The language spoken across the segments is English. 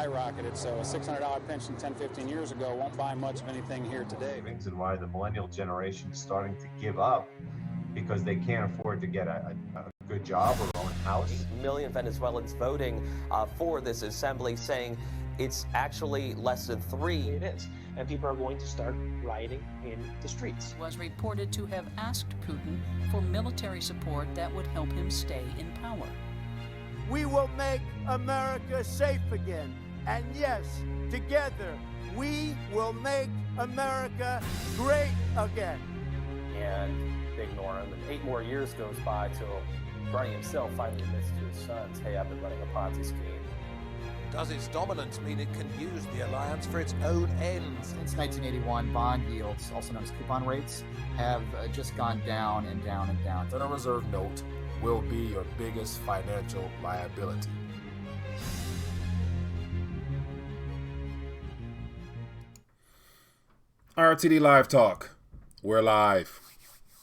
skyrocketed. So a $600 pension 10, 15 years ago won't buy much of anything here today. And why the millennial generation is starting to give up because they can't afford to get a good job or own a house. 8 million Venezuelans voting for this assembly, saying it's actually less than 3. It is. And people are going to start rioting in the streets. Was reported to have asked Putin for military support that would help him stay in power. We will make America safe again. And yes, together, we will make America great again. And they ignore him. And 8 more years goes by till Bernie himself finally admits to his sons, hey, I've been running a Ponzi scheme. Does its dominance mean it can use the alliance for its own ends? Since 1981, bond yields, also known as coupon rates, have just gone down and down and down. Federal Reserve note will be your biggest financial liability. RTD Live Talk. We're live.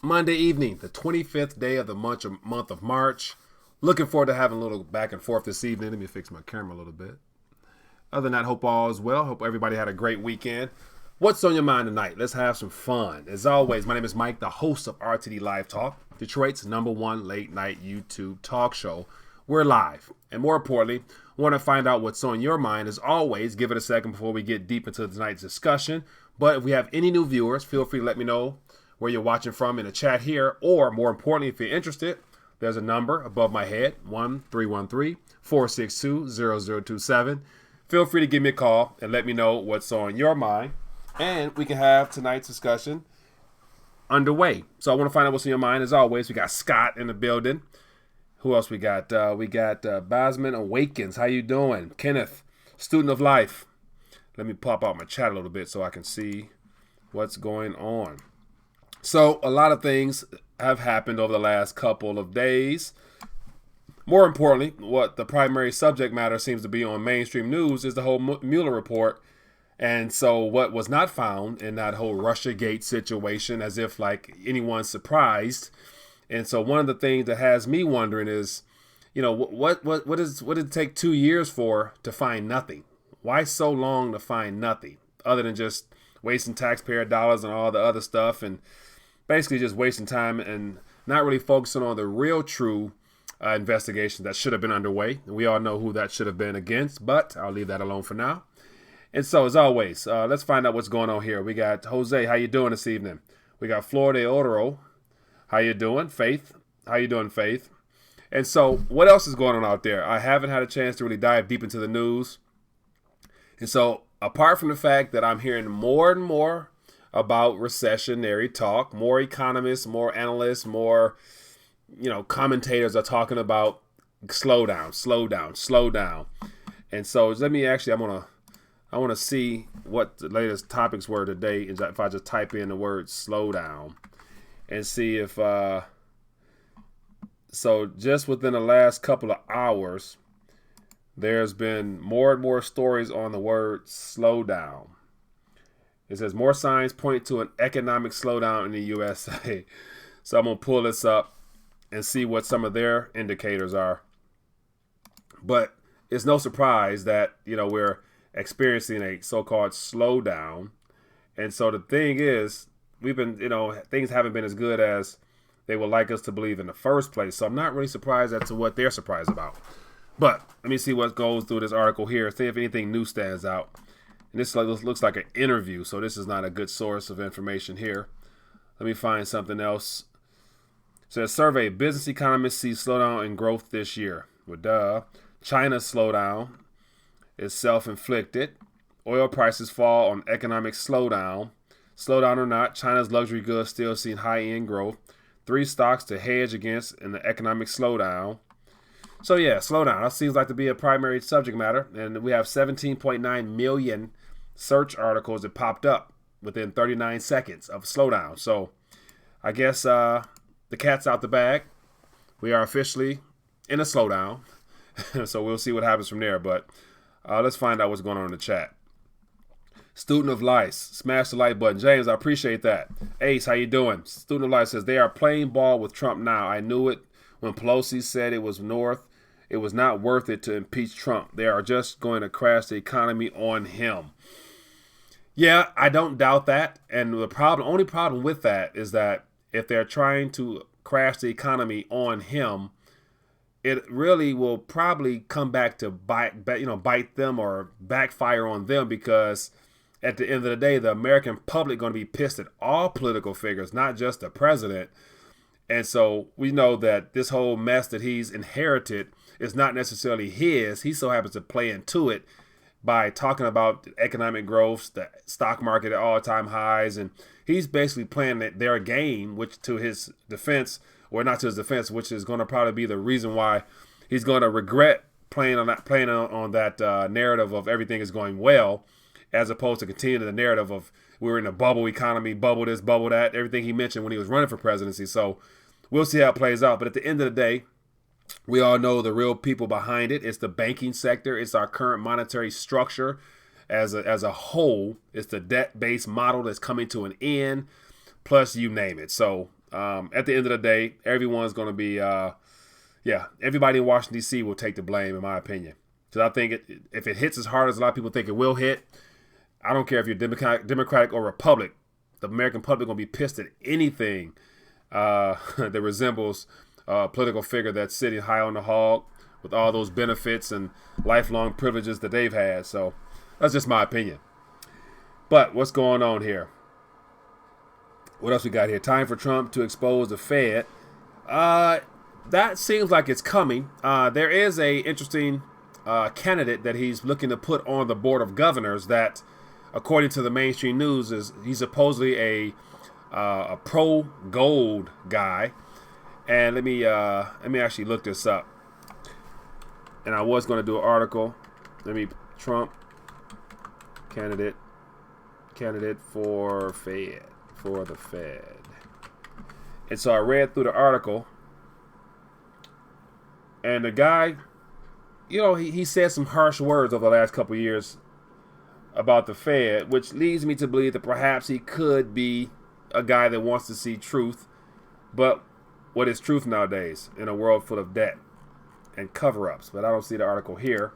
Monday evening, the 25th day of the month of March. Looking forward to having a little back and forth this evening. Let me fix my camera a little bit. Other than that, hope all is well. Hope everybody had a great weekend. What's on your mind tonight? Let's have some fun. As always, my name is Mike, the host of RTD Live Talk, Detroit's #1 late night YouTube talk show. We're live. And more importantly, want to find out what's on your mind. As always, give it a second before we get deep into tonight's discussion. But if we have any new viewers, feel free to let me know where you're watching from in the chat here. Or more importantly, if you're interested, there's a number above my head, 1-313-462-0027. Feel free to give me a call and let me know what's on your mind. And we can have tonight's discussion underway. So I want to find out what's on your mind. As always, we got Scott in the building. Who else we got? Basman Awakens. How you doing? Kenneth, student of life. Let me pop out my chat a little bit so I can see what's going on. So a lot of things have happened over the last couple of days. More importantly, what the primary subject matter seems to be on mainstream news is the whole Mueller report. And so what was not found in that whole Russiagate situation, as if like anyone's surprised. And so one of the things that has me wondering is, you know, what did it take 2 years for to find nothing? Why so long to find nothing other than just wasting taxpayer dollars and all the other stuff and basically just wasting time and not really focusing on the real true investigation that should have been underway. And we all know who that should have been against, but I'll leave that alone for now. And so as always, let's find out what's going on here. We got Jose. How you doing this evening? We got Florida Odoro. How you doing? Faith. How you doing, Faith? And so what else is going on out there? I haven't had a chance to really dive deep into the news. And so apart from the fact that I'm hearing more and more about recessionary talk, more economists, more analysts, more, commentators are talking about slow down. And so let me actually, I want to see what the latest topics were today. If I just type in the word slow down and see if, so just within the last couple of hours, there's been more and more stories on the word slow down. It says more signs point to an economic slowdown in the USA. So I'm going to pull this up and see what some of their indicators are. But it's no surprise that, we're experiencing a so-called slowdown. And so the thing is, we've been, things haven't been as good as they would like us to believe in the first place. So I'm not really surprised as to what they're surprised about. But let me see what goes through this article here. See if anything new stands out. And this looks like an interview, so this is not a good source of information here. Let me find something else. It says survey, business economists see slowdown in growth this year. Well, China's slowdown is self-inflicted. Oil prices fall on economic slowdown. Slowdown or not, China's luxury goods still seeing high-end growth. 3 stocks to hedge against in the economic slowdown. So yeah, slowdown. That seems like to be a primary subject matter. And we have 17.9 million search articles that popped up within 39 seconds of slowdown. So I guess the cat's out the bag. We are officially in a slowdown. So we'll see what happens from there. But let's find out what's going on in the chat. Student of Lice, smash the like button. James, I appreciate that. Ace, how you doing? Student of Lice says, they are playing ball with Trump now. I knew it when Pelosi said it was north. it was not worth it to impeach Trump. They are just going to crash the economy on him. Yeah, I don't doubt that. And the only problem with that is that if they're trying to crash the economy on him, it really will probably come back to bite them or backfire on them, because at the end of the day, the American public going to be pissed at all political figures, not just the president. And so we know that this whole mess that he's inherited is not necessarily his. He so happens to play into it by talking about economic growth, the stock market at all-time highs, and he's basically playing their game, which to his defense, or not to his defense, which is going to probably be the reason why he's going to regret playing on that narrative of everything is going well, as opposed to continuing the narrative of we're in a bubble economy, bubble this, bubble that, everything he mentioned when he was running for presidency. So we'll see how it plays out. But at the end of the day, we all know the real people behind it. It's the banking sector. It's our current monetary structure as a whole. It's the debt-based model that's coming to an end, plus you name it. So at the end of the day, everyone's going to be, everybody in Washington, D.C. will take the blame, in my opinion. Because I think if it hits as hard as a lot of people think it will hit, I don't care if you're Democratic or Republican, the American public going to be pissed at anything that resembles a political figure that's sitting high on the hog with all those benefits and lifelong privileges that they've had. So that's just my opinion. But what's going on here? What else we got here? Time for Trump to expose the Fed. That seems like it's coming. There is a interesting candidate that he's looking to put on the board of governors that, according to the mainstream news, he's supposedly a pro-gold guy. And let me actually look this up. And I was going to do an article. Trump candidate for the Fed. And so I read through the article, and the guy, he said some harsh words over the last couple of years about the Fed, which leads me to believe that perhaps he could be a guy that wants to see truth. But what is truth nowadays in a world full of debt and cover-ups? But I don't see the article here.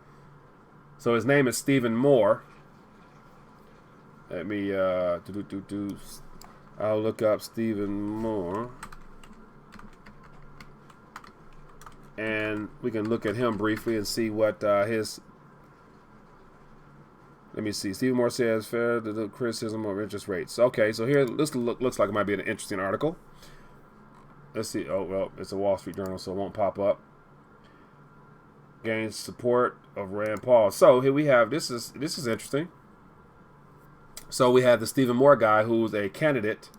So his name is Stephen Moore. Let me I'll look up Stephen Moore, and we can look at him briefly and see what his. Let me see. Stephen Moore says fair to the criticism of interest rates. Okay, so here this looks like it might be an interesting article. Let's see. Oh, well, it's a Wall Street Journal, so it won't pop up. Gains support of Rand Paul. So here we have, this is interesting. So we have the Stephen Moore guy who's a candidate,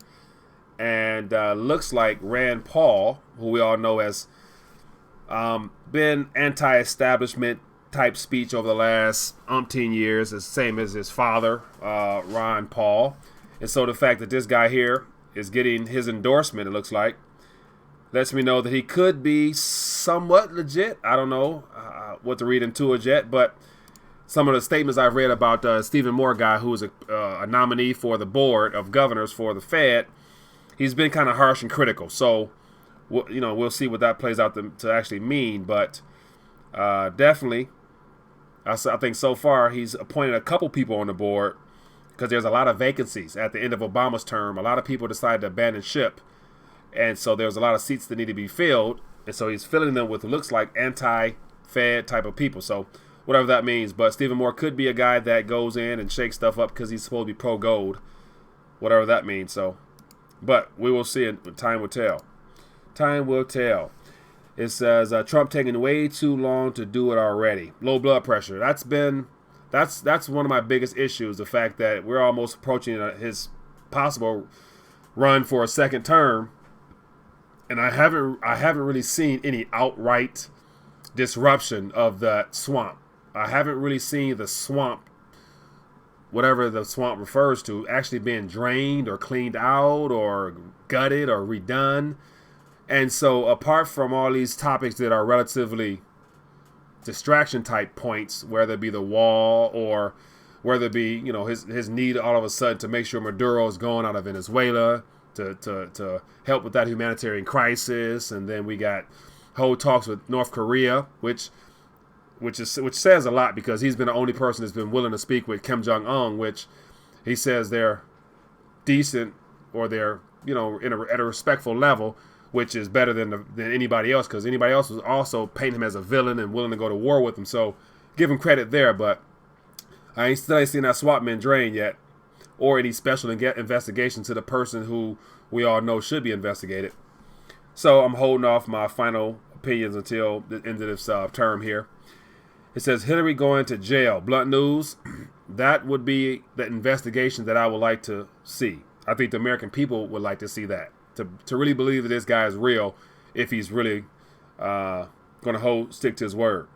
and looks like Rand Paul, who we all know has been anti-establishment type speech over the last umpteen years, the same as his father, Ron Paul. And so the fact that this guy here is getting his endorsement, it looks like, lets me know that he could be somewhat legit. I don't know what to read into it yet, but some of the statements I've read about Stephen Moore guy, who is a nominee for the board of governors for the Fed, he's been kind of harsh and critical. So, we'll see what that plays out to actually mean. But definitely, I think so far he's appointed a couple people on the board because there's a lot of vacancies at the end of Obama's term. A lot of people decided to abandon ship. And so there's a lot of seats that need to be filled. And so he's filling them with what looks like anti-Fed type of people. So whatever that means. But Stephen Moore could be a guy that goes in and shakes stuff up because he's supposed to be pro-gold. Whatever that means. So, but we will see. Time will tell. Time will tell. It says Trump taking way too long to do it already. Low blood pressure. That's one of my biggest issues. The fact that we're almost approaching his possible run for a second term. And I haven't really seen any outright disruption of that swamp. I haven't really seen the swamp, whatever the swamp refers to, actually being drained or cleaned out or gutted or redone. And so apart from all these topics that are relatively distraction type points, whether it be the wall or whether it be, his need all of a sudden to make sure Maduro is going out of Venezuela, to help with that humanitarian crisis. And then we got whole talks with North Korea, which which says a lot because he's been the only person that's been willing to speak with Kim Jong-un, which he says they're decent or they're, at a respectful level, which is better than anybody else, because anybody else was also painting him as a villain and willing to go to war with him. So give him credit there, but I ain't seen that swap men drain yet, or any special investigation to the person who we all know should be investigated. So I'm holding off my final opinions until the end of this term here. It says Hillary going to jail. Blunt news. That would be the investigation that I would like to see. I think the American people would like to see that. To really believe that this guy is real, if he's really going to stick to his word.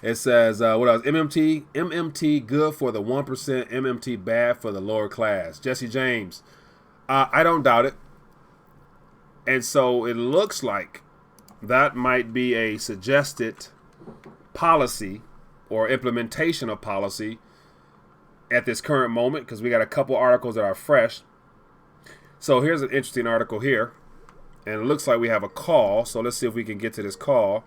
It says, what else? MMT good for the 1%, MMT bad for the lower class. Jesse James, I don't doubt it. And so it looks like that might be a suggested policy or implementation of policy at this current moment, because we got a couple articles that are fresh. So here's an interesting article here, and it looks like we have a call. So let's see if we can get to this call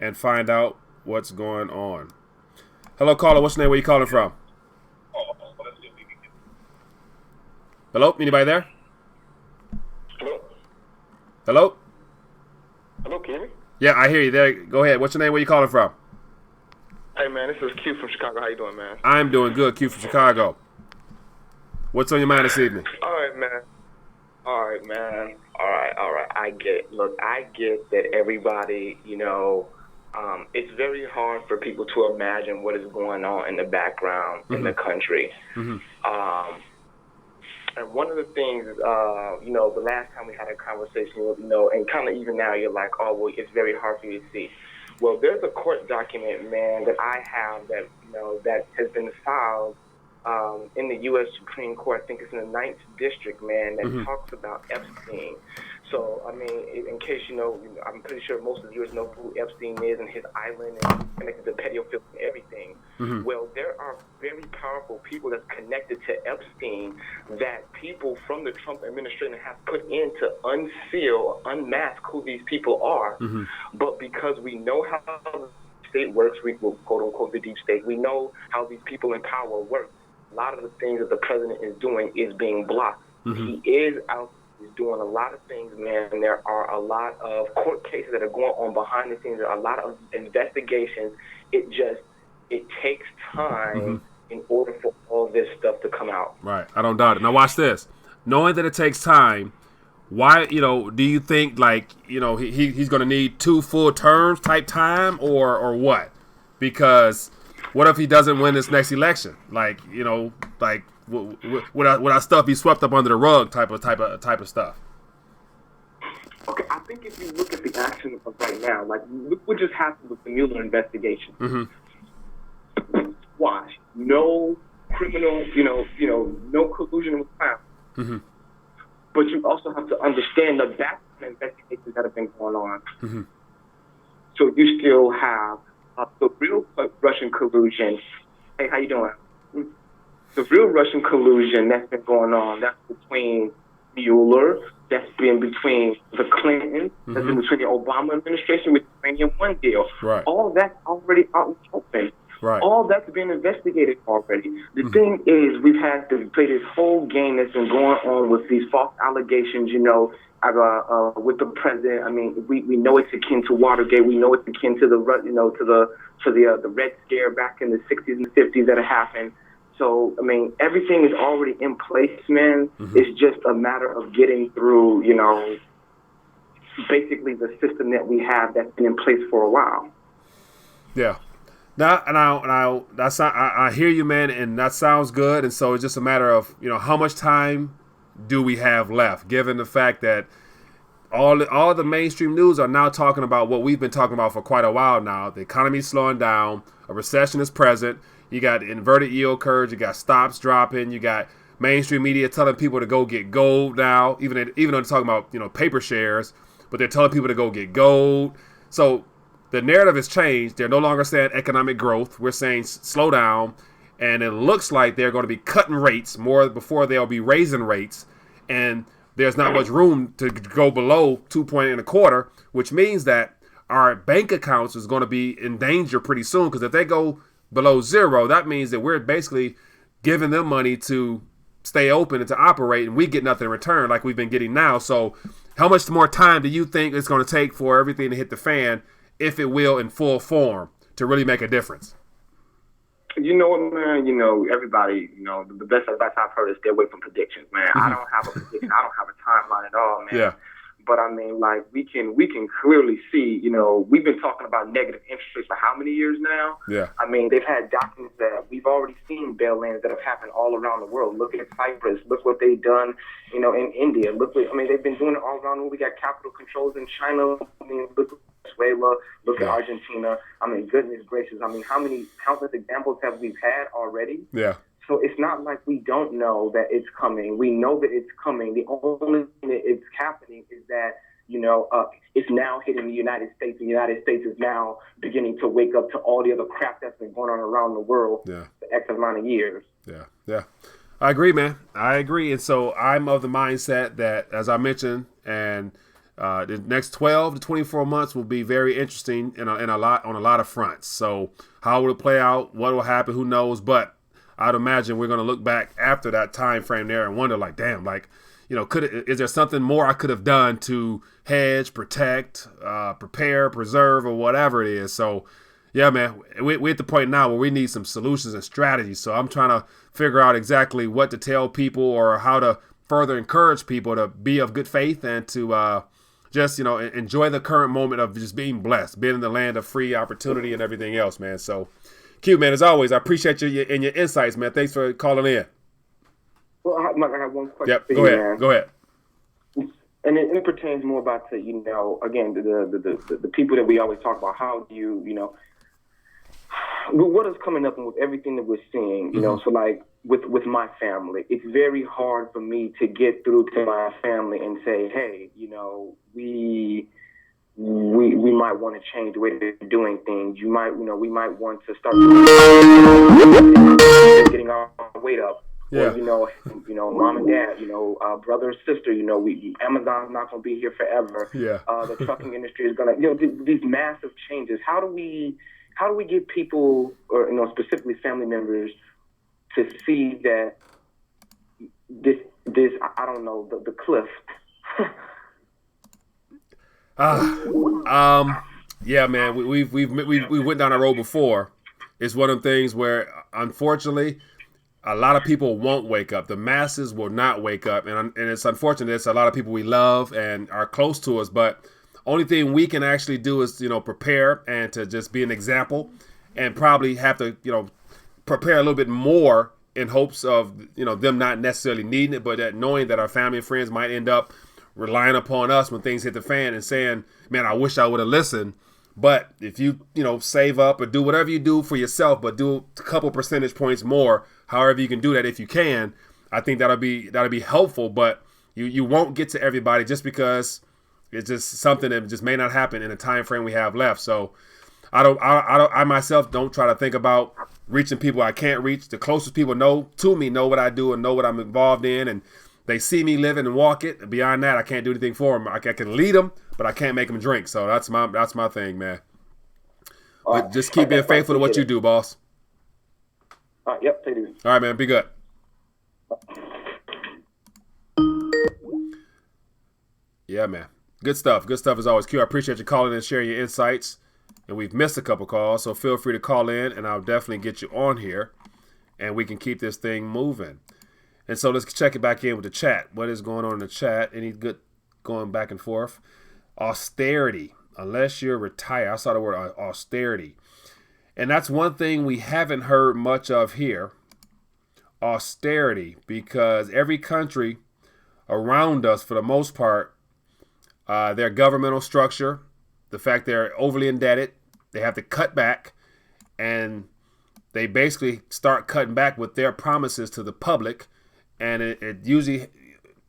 and find out what's going on. Hello, caller. What's your name? Where you calling from? Hello? Anybody there? Hello? Hello? Hello, can you hear me? Yeah, I hear you there. Go ahead. What's your name? Where you calling from? Hey, man, this is Q from Chicago. How you doing, man? I'm doing good. Q from Chicago. What's on your mind this evening? All right, man. All right, man. All right. I get. Look, I get that everybody, it's very hard for people to imagine what is going on in the background in the country. And one of the things, the last time we had a conversation, and kind of even now you're like, oh, well, it's very hard for you to see. Well, there's a court document, man, that I have that, that has been filed in the U.S. Supreme Court. I think it's in the 9th District, man, that talks about Epstein. So, I mean, in case you know, I'm pretty sure most of the viewers know who Epstein is and his island and connected to pedophile and everything. Well, there are very powerful people that's connected to Epstein that people from the Trump administration have put in to unseal, unmask who these people are. But because we know how the state works, we will quote unquote the deep state, we know how these people in power work. A lot of the things that the president is doing is being blocked. He is out. He's doing a lot of things, man. And there are a lot of court cases that are going on behind the scenes. There are a lot of investigations. It takes time in order for all this stuff to come out. Right. I don't doubt it. Now watch this. Knowing that it takes time, why, do you think he's going to need 2 full terms type time or what? Because what if he doesn't win this next election? Would our stuff be swept up under the rug type of stuff? Okay, I think if you look at the action of right now, look what just happened with the Mueller investigation. Watch, no criminal, no collusion was found. But you also have to understand the background investigations that have been going on. So you still have the real Russian collusion. Hey, how you doing? The real Russian collusion that's been going on, that's between Mueller, that's been between the Clintons, that's been between the Obama administration with the Uranium One deal. Right. All that's already out in the open. Right. All that's been investigated already. The thing is, we've had to play this whole game that's been going on with these false allegations, with the president. I mean, we know it's akin to Watergate. We know it's akin to the Red Scare back in the 60s and 50s that happened. So, I mean, everything is already in place, man. It's just a matter of getting through, basically the system that we have that's been in place for a while. Yeah. I hear you, man, and that sounds good. And so it's just a matter of, how much time do we have left, given the fact that all the mainstream news are now talking about what we've been talking about for quite a while now. The economy's slowing down. A recession is present. You got inverted yield curves. You got stops dropping. You got mainstream media telling people to go get gold now, even though they're talking about paper shares, but they're telling people to go get gold. So the narrative has changed. They're no longer saying economic growth. We're saying slow down, and it looks like they're going to be cutting rates more before they'll be raising rates, and there's not much room to go below 2.25, which means that our bank accounts is going to be in danger pretty soon, because if they go below zero, that means that we're basically giving them money to stay open and to operate, and we get nothing in return like we've been getting now. So how much more time do you think it's going to take for everything to hit the fan, if it will, in full form, to really make a difference? You know what, man? Everybody, the best advice I've heard is stay away from predictions, man. I don't have a prediction. I don't have a timeline at all, man. Yeah. But I mean, like, we can clearly see, we've been talking about negative interest rates for how many years now? Yeah. I mean, they've had documents that we've already seen bail-ins that have happened all around the world. Look at Cyprus. Look what they've done, in India. They've been doing it all around the world. We got capital controls in China. I mean, look at Venezuela. Look at Argentina. I mean, goodness gracious. I mean, how many countless examples have we had already? Yeah. So it's not like we don't know that it's coming. We know that it's coming. The only thing that it's happening is that, it's now hitting the United States. The United States is now beginning to wake up to all the other crap that's been going on around the world for X amount of years. Yeah. I agree, man. I agree. And so I'm of the mindset that, as I mentioned, and the next 12 to 24 months will be very interesting on a lot of fronts. So how will it play out? What will happen? Who knows? But I'd imagine we're going to look back after that time frame there and wonder, like, damn, like, is there something more I could have done to hedge, protect, prepare, preserve, or whatever it is? So, yeah, man, we're at the point now where we need some solutions and strategies. So I'm trying to figure out exactly what to tell people or how to further encourage people to be of good faith and to just, enjoy the current moment of just being blessed, being in the land of free opportunity and everything else, man. So, Q, man, as always, I appreciate you and your insights, man. Thanks for calling in. Well, I have one question. Yep, for go you, ahead. man. Go ahead. And it pertains more about again, the people that we always talk about. How do you, what is coming up and with everything that we're seeing, so like with my family, it's very hard for me to get through to my family and say, hey, we might want to change the way that they're doing things. We might want to start getting our weight up. Yeah. Or, mom and dad, brother and sister, Amazon's not going to be here forever. Yeah. The trucking industry is going to, these massive changes. How do we get people, or, specifically family members, to see that this, I don't know, the cliff. Yeah, man, we went down that road before. It's one of them things where, unfortunately, a lot of people won't wake up. The masses will not wake up. And it's unfortunate. It's a lot of people we love and are close to us. But only thing we can actually do is, prepare and to just be an example, and probably have to, prepare a little bit more in hopes of, them not necessarily needing it, but that knowing that our family and friends might end up relying upon us when things hit the fan and saying, man, I wish I would have listened. But if you, save up or do whatever you do for yourself, but do a couple percentage points more, however you can do that if you can, I think that'll be helpful. But you won't get to everybody just because it's just something that just may not happen in the time frame we have left. So I myself don't try to think about reaching people I can't reach. The closest people know what I do and know what I'm involved in, and they see me living and walk it. And beyond that, I can't do anything for them. I can lead them, but I can't make them drink. So that's my thing, man. But just keep being faithful to what you do, boss. Yep, they do. All right, man. Be good. Yeah, man. Good stuff. Good stuff as always. Q, I appreciate you calling in and sharing your insights. And we've missed a couple calls, so feel free to call in, and I'll definitely get you on here, and we can keep this thing moving. And so let's check it back in with the chat. What is going on in the chat? Any good going back and forth? Austerity. Unless you're retired. I saw the word austerity. And that's one thing we haven't heard much of here. Austerity. Because every country around us, for the most part, their governmental structure, the fact they're overly indebted, they have to cut back, and they basically start cutting back with their promises to the public. And it usually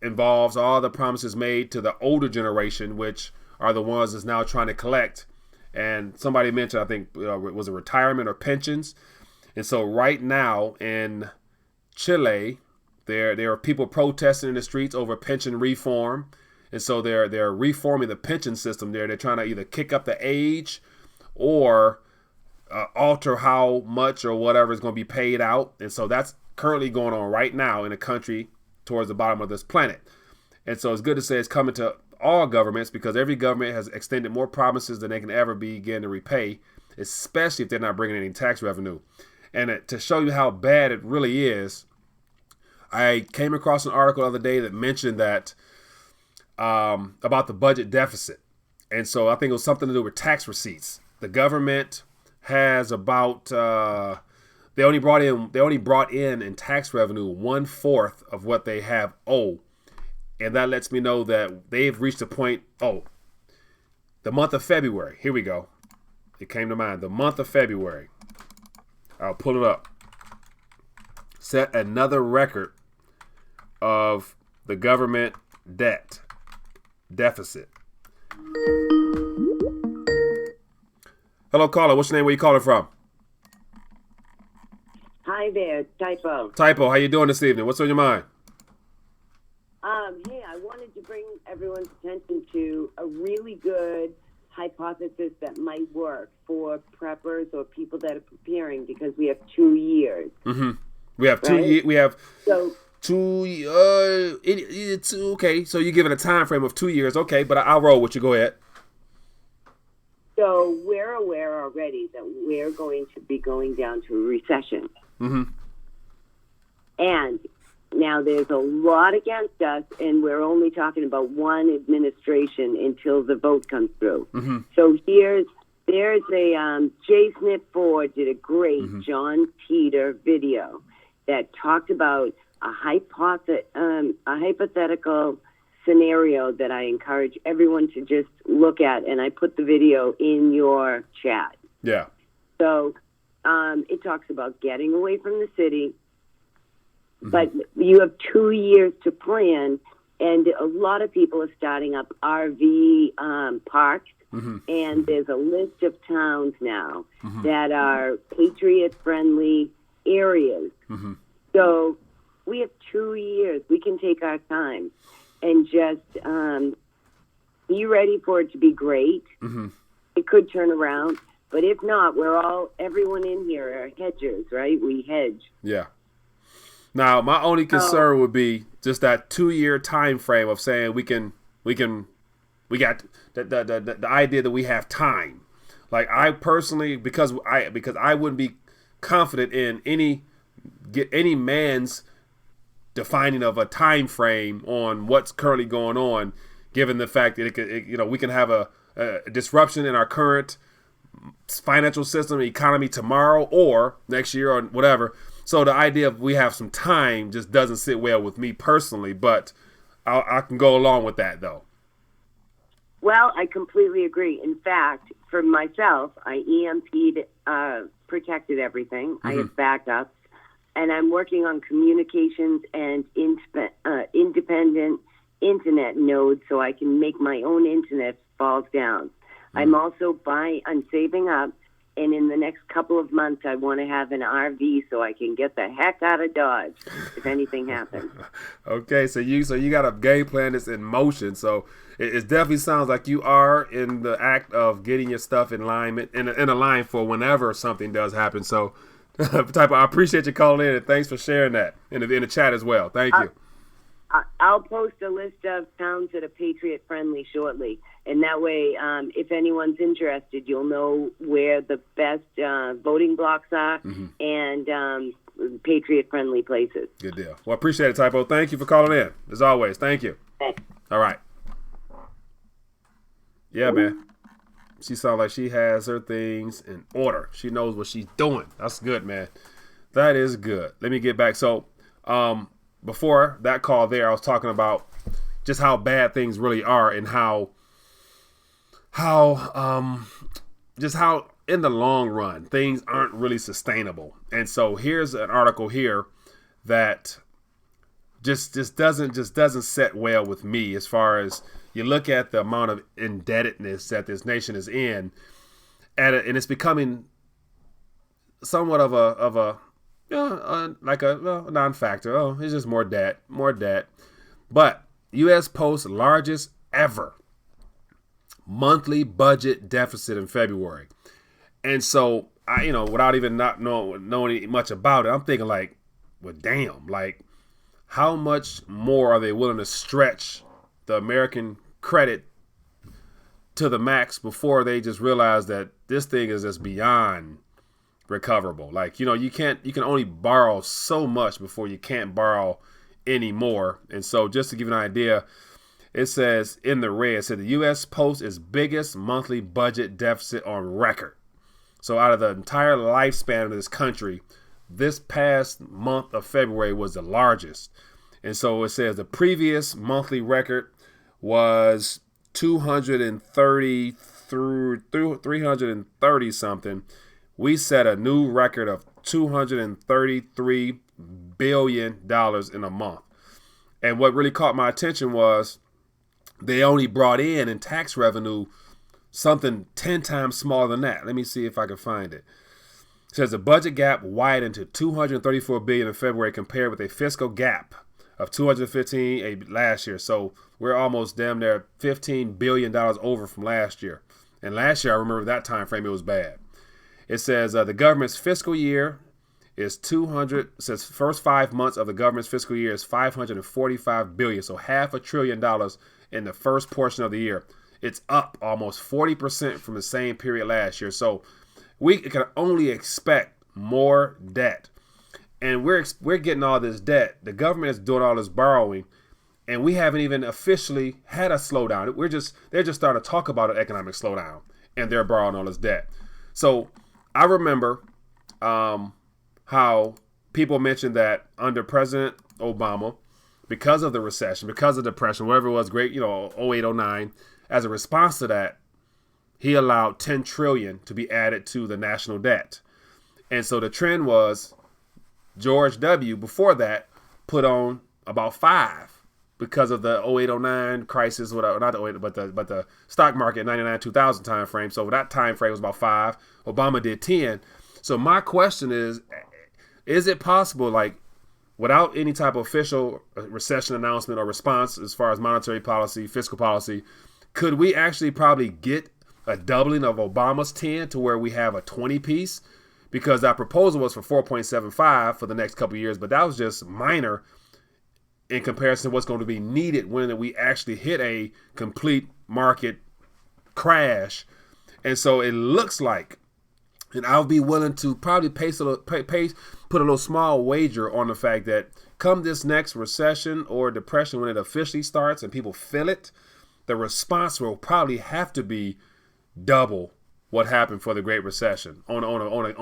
involves all the promises made to the older generation, which are the ones that's now trying to collect. And somebody mentioned, I think, was it retirement or pensions? And so right now in Chile, there are people protesting in the streets over pension reform. And so they're reforming the pension system there. They're trying to either kick up the age or alter how much or whatever is going to be paid out. And so that's currently going on right now in a country towards the bottom of this planet. And so it's good to say it's coming to all governments, because every government has extended more promises than they can ever begin to repay, especially if they're not bringing any tax revenue. And to show you how bad it really is, I came across an article the other day that mentioned that about the budget deficit. And so I think it was something to do with tax receipts. The government has about they only brought in tax revenue 1/4 of what they have owed. And that lets me know that they've reached a point. Oh, the month of February. Here we go. It came to mind. The month of February. I'll pull it up. Set another record of the government deficit. Hello, caller. What's your name? Where you calling from? Hi there, Typo. Typo, how you doing this evening? What's on your mind? Hey, I wanted to bring everyone's attention to a really good hypothesis that might work for preppers or people that are preparing, because we have 2 years. Mm-hmm. We have 2 years. We have it's okay. So you're giving a time frame of 2 years, okay? But I'll roll with you. Go ahead. So we're aware already that we're going to be going down to a recession. Mm-hmm. And now there's a lot against us, and we're only talking about one administration until the vote comes through. Mm-hmm. So there's a J. Snip Ford did a great John Teeter video that talked about a hypothetical scenario that I encourage everyone to just look at, and I put the video in your chat. Yeah. So it talks about getting away from the city, but you have 2 years to plan, and a lot of people are starting up RV parks, and there's a list of towns now that are patriot-friendly areas. So we have 2 years. We can take our time and just be ready for it to be great. It could turn around, but if not, everyone in here are hedgers, right? We hedge. Yeah. Now, my only concern would be just that 2 year time frame of saying we got the idea that we have time. Like, I personally, because I wouldn't be confident in any man's defining of a time frame on what's currently going on, given the fact that we can have a disruption in our current financial system, economy tomorrow or next year or whatever. So the idea of we have some time just doesn't sit well with me personally, but I can go along with that though. Well, I completely agree. In fact, for myself, I EMP'd, protected everything. I have backups, and I'm working on communications and independent internet nodes so I can make my own internet falls down. I'm saving up, and in the next couple of months, I want to have an RV so I can get the heck out of Dodge if anything happens. Okay, so you got a game plan that's in motion. So it definitely sounds like you are in the act of getting your stuff in alignment, in a line for whenever something does happen. So, I appreciate you calling in, and thanks for sharing that in the chat as well. Thank you. I'll post a list of towns that are patriot friendly shortly, and that way, if anyone's interested, you'll know where the best voting blocks are and patriot friendly places. Good deal. Well, I appreciate it, Typo. Thank you for calling in, as always. Thank you. Thanks. All right. Yeah, man. She sounds like she has her things in order. She knows what she's doing. That's good, man. That is good. Let me get back. So, before that call there, I was talking about just how bad things really are and how in the long run things aren't really sustainable. And so here's an article here that just doesn't set well with me, as far as you look at the amount of indebtedness that this nation is in, and it's becoming somewhat of a non-factor. Oh, it's just more debt. But U.S. Post's largest ever monthly budget deficit in February. And so I, without even not knowing much about it, I'm thinking like, well, damn, like how much more are they willing to stretch the American credit to the max before they just realize that this thing is just beyond recoverable? Like, you can only borrow so much before you can't borrow anymore. And so just to give you an idea, it says in the red, it said the U.S. posts its biggest monthly budget deficit on record. So out of the entire lifespan of this country, this past month of February was the largest. And so it says the previous monthly record was 230 through 330 something. We set a new record of $233 billion in a month. And what really caught my attention was they only brought in tax revenue something 10 times smaller than that. Let me see if I can find it. It says the budget gap widened to $234 billion in February compared with a fiscal gap of $215 last year. So we're almost damn near $15 billion over from last year. And last year, I remember that time frame, it was bad. It says the government's fiscal year is says first 5 months of the government's fiscal year is $545 billion. So $500 billion in the first portion of the year. It's up almost 40% from the same period last year. So we can only expect more debt. And we're getting all this debt. The government is doing all this borrowing, and we haven't even officially had a slowdown. They're just starting to talk about an economic slowdown, and they're borrowing all this debt. So I remember how people mentioned that under President Obama, because of the recession, because of depression, whatever it was, great, 08, 09, as a response to that, he allowed $10 trillion to be added to the national debt. And so the trend was George W. before that put on about 5 because of the 08, 09 crisis, whatever, not the 08, but the stock market 99, 2000 time frame. So that time frame was about 5. Obama did 10. So my question is it possible, like, without any type of official recession announcement or response as far as monetary policy, fiscal policy, could we actually probably get a doubling of Obama's 10 to where we have a 20 piece? Because that proposal was for 4.75 for the next couple of years, but that was just minor in comparison to what's going to be needed when we actually hit a complete market crash. And so it looks like, and I'll be willing to probably put a little small wager on the fact that come this next recession or depression, when it officially starts and people feel it, the response will probably have to be double what happened for the Great Recession on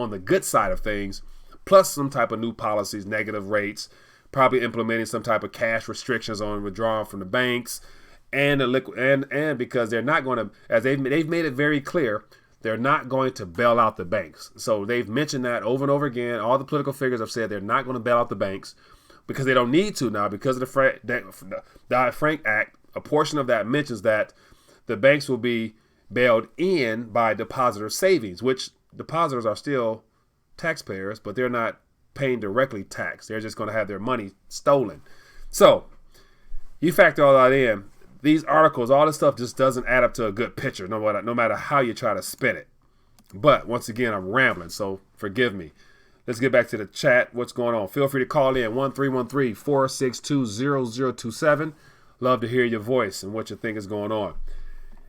the good side of things, plus some type of new policies, negative rates, probably implementing some type of cash restrictions on withdrawing from the banks, and because they're not going to, as they've made it very clear, they're not going to bail out the banks. So they've mentioned that over and over again. All the political figures have said they're not going to bail out the banks because they don't need to now because of the Dodd-Frank Act. A portion of that mentions that the banks will be bailed in by depositor savings, which depositors are still taxpayers, but they're not paying directly tax. They're just going to have their money stolen. So you factor all that in. These articles, all this stuff just doesn't add up to a good picture, no matter how you try to spin it. But once again, I'm rambling, so forgive me. Let's get back to the chat. What's going on? Feel free to call in 1-313-462-0027. Love to hear your voice and what you think is going on.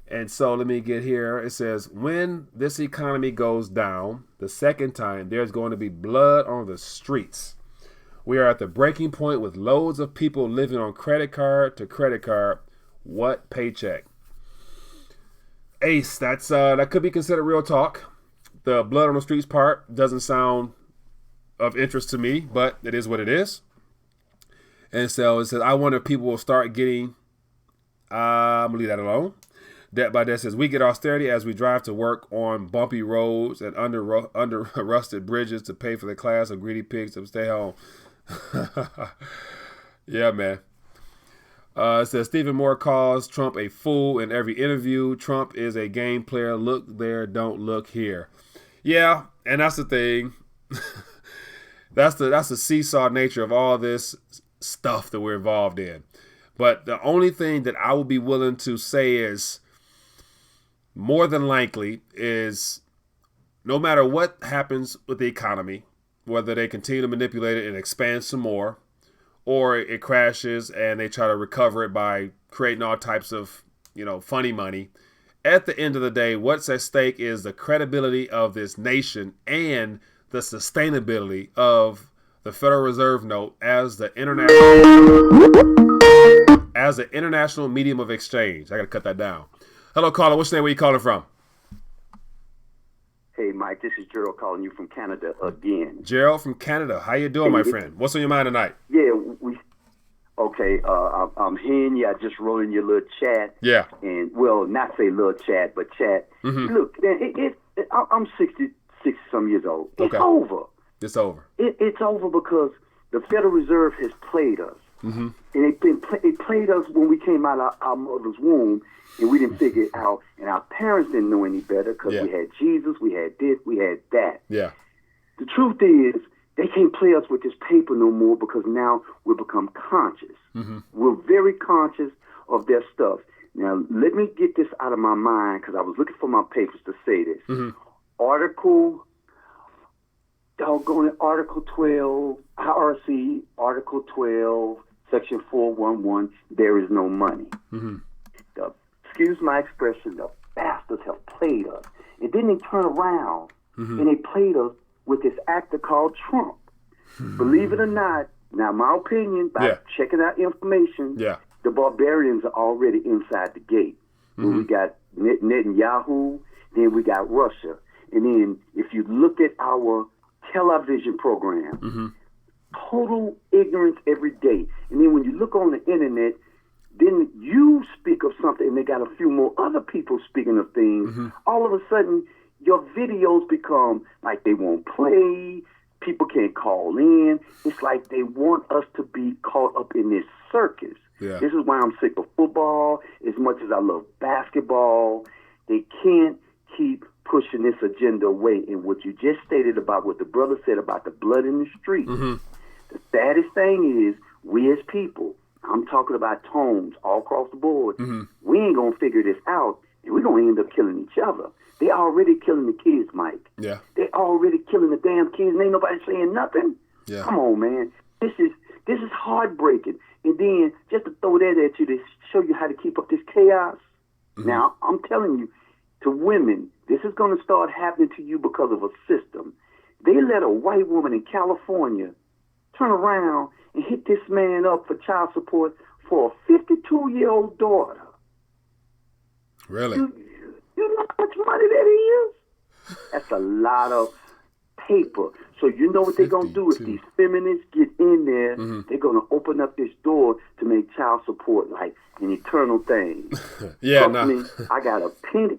And so let me get here. It says, when this economy goes down the second time, there's going to be blood on the streets. We are at the breaking point with loads of people living on credit card to credit card. What paycheck? Ace, that could be considered real talk. The blood on the streets part doesn't sound of interest to me, but it is what it is. And so it says, I wonder if people will start getting, I'm going to leave that alone. Debt by Debt says, we get austerity as we drive to work on bumpy roads and under rusted bridges to pay for the class of greedy pigs to stay home. Yeah, man. It says, Stephen Moore calls Trump a fool in every interview. Trump is a game player. Look there, don't look here. Yeah, and that's the thing. That's the seesaw nature of all this stuff that we're involved in. But the only thing that I would be willing to say is more than likely is no matter what happens with the economy, whether they continue to manipulate it and expand some more, or it crashes and they try to recover it by creating all types of, funny money. At the end of the day, what's at stake is the credibility of this nation and the sustainability of the Federal Reserve note as the international medium of exchange. I got to cut that down. Hello, caller. What's your name? Where you calling from? Hey, Mike. This is Gerald calling you from Canada again. Gerald from Canada. How you doing, my friend? What's on your mind tonight? Yeah, okay. I'm hearing you. I just wrote in your little chat. Yeah. And not say little chat, but chat. Mm-hmm. Look, man, I'm 60-some years old. It's Okay. over. It's over. It's over because the Federal Reserve has played us. Mm-hmm. And it played us when we came out of our mother's womb, and we didn't figure it out. And our parents didn't know any better because we had Jesus, we had this, we had that. Yeah. The truth is, they can't play us with this paper no more because now we've become conscious. Mm-hmm. We're very conscious of their stuff. Now, let me get this out of my mind because I was looking for my papers to say this. Mm-hmm. Article 12, IRC, Article 12, Section 411, there is no money. Mm-hmm. Excuse my expression, the bastards have played us. And then they turn around and they played us with this actor called Trump. Believe it or not, now my opinion, by checking out information, the barbarians are already inside the gate. When we got Netanyahu, then we got Russia. And then if you look at our television program, total ignorance every day. And then when you look on the internet, then you speak of something and they got a few more other people speaking of things. All of a sudden, your videos become like they won't play. People can't call in. It's like they want us to be caught up in this circus. Yeah. This is why I'm sick of football as much as I love basketball. They can't keep pushing this agenda away. And what you just stated about what the brother said about the blood in the street, the saddest thing is we as people, I'm talking about tones all across the board, we ain't going to figure this out, and we're going to end up killing each other. They already killing the kids, Mike. Yeah. They already killing the damn kids, and ain't nobody saying nothing. Yeah. Come on, man. This is heartbreaking. And then just to throw that at you to show you how to keep up this chaos. Now, I'm telling you, to women, this is going to start happening to you because of a system. They let a white woman in California turn around and hit this man up for child support for a 52-year-old daughter. Really? You know how much money that is? That's a lot of paper. So you know what they're going to do if these feminists get in there, they're going to open up this door to make child support like an eternal thing. Trust me, I got a penny.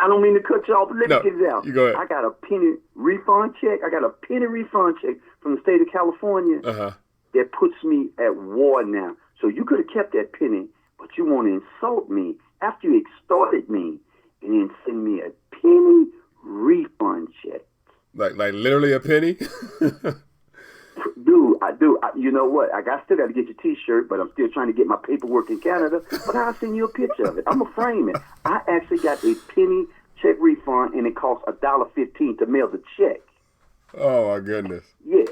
I don't mean to cut you off, but let me get it out. You go ahead. I got a penny refund check. I got a penny refund check from the state of California that puts me at war now. So you could have kept that penny, but you want to insult me after you extorted me and then send me a penny refund check. Like literally a penny? Dude, I do. You know what? Still got to get your T-shirt, but I'm still trying to get my paperwork in Canada. But I'll send you a picture of it. I'm going to frame it. I actually got a penny check refund, and it costs $1.15 to mail the check. Oh, my goodness. Yeah.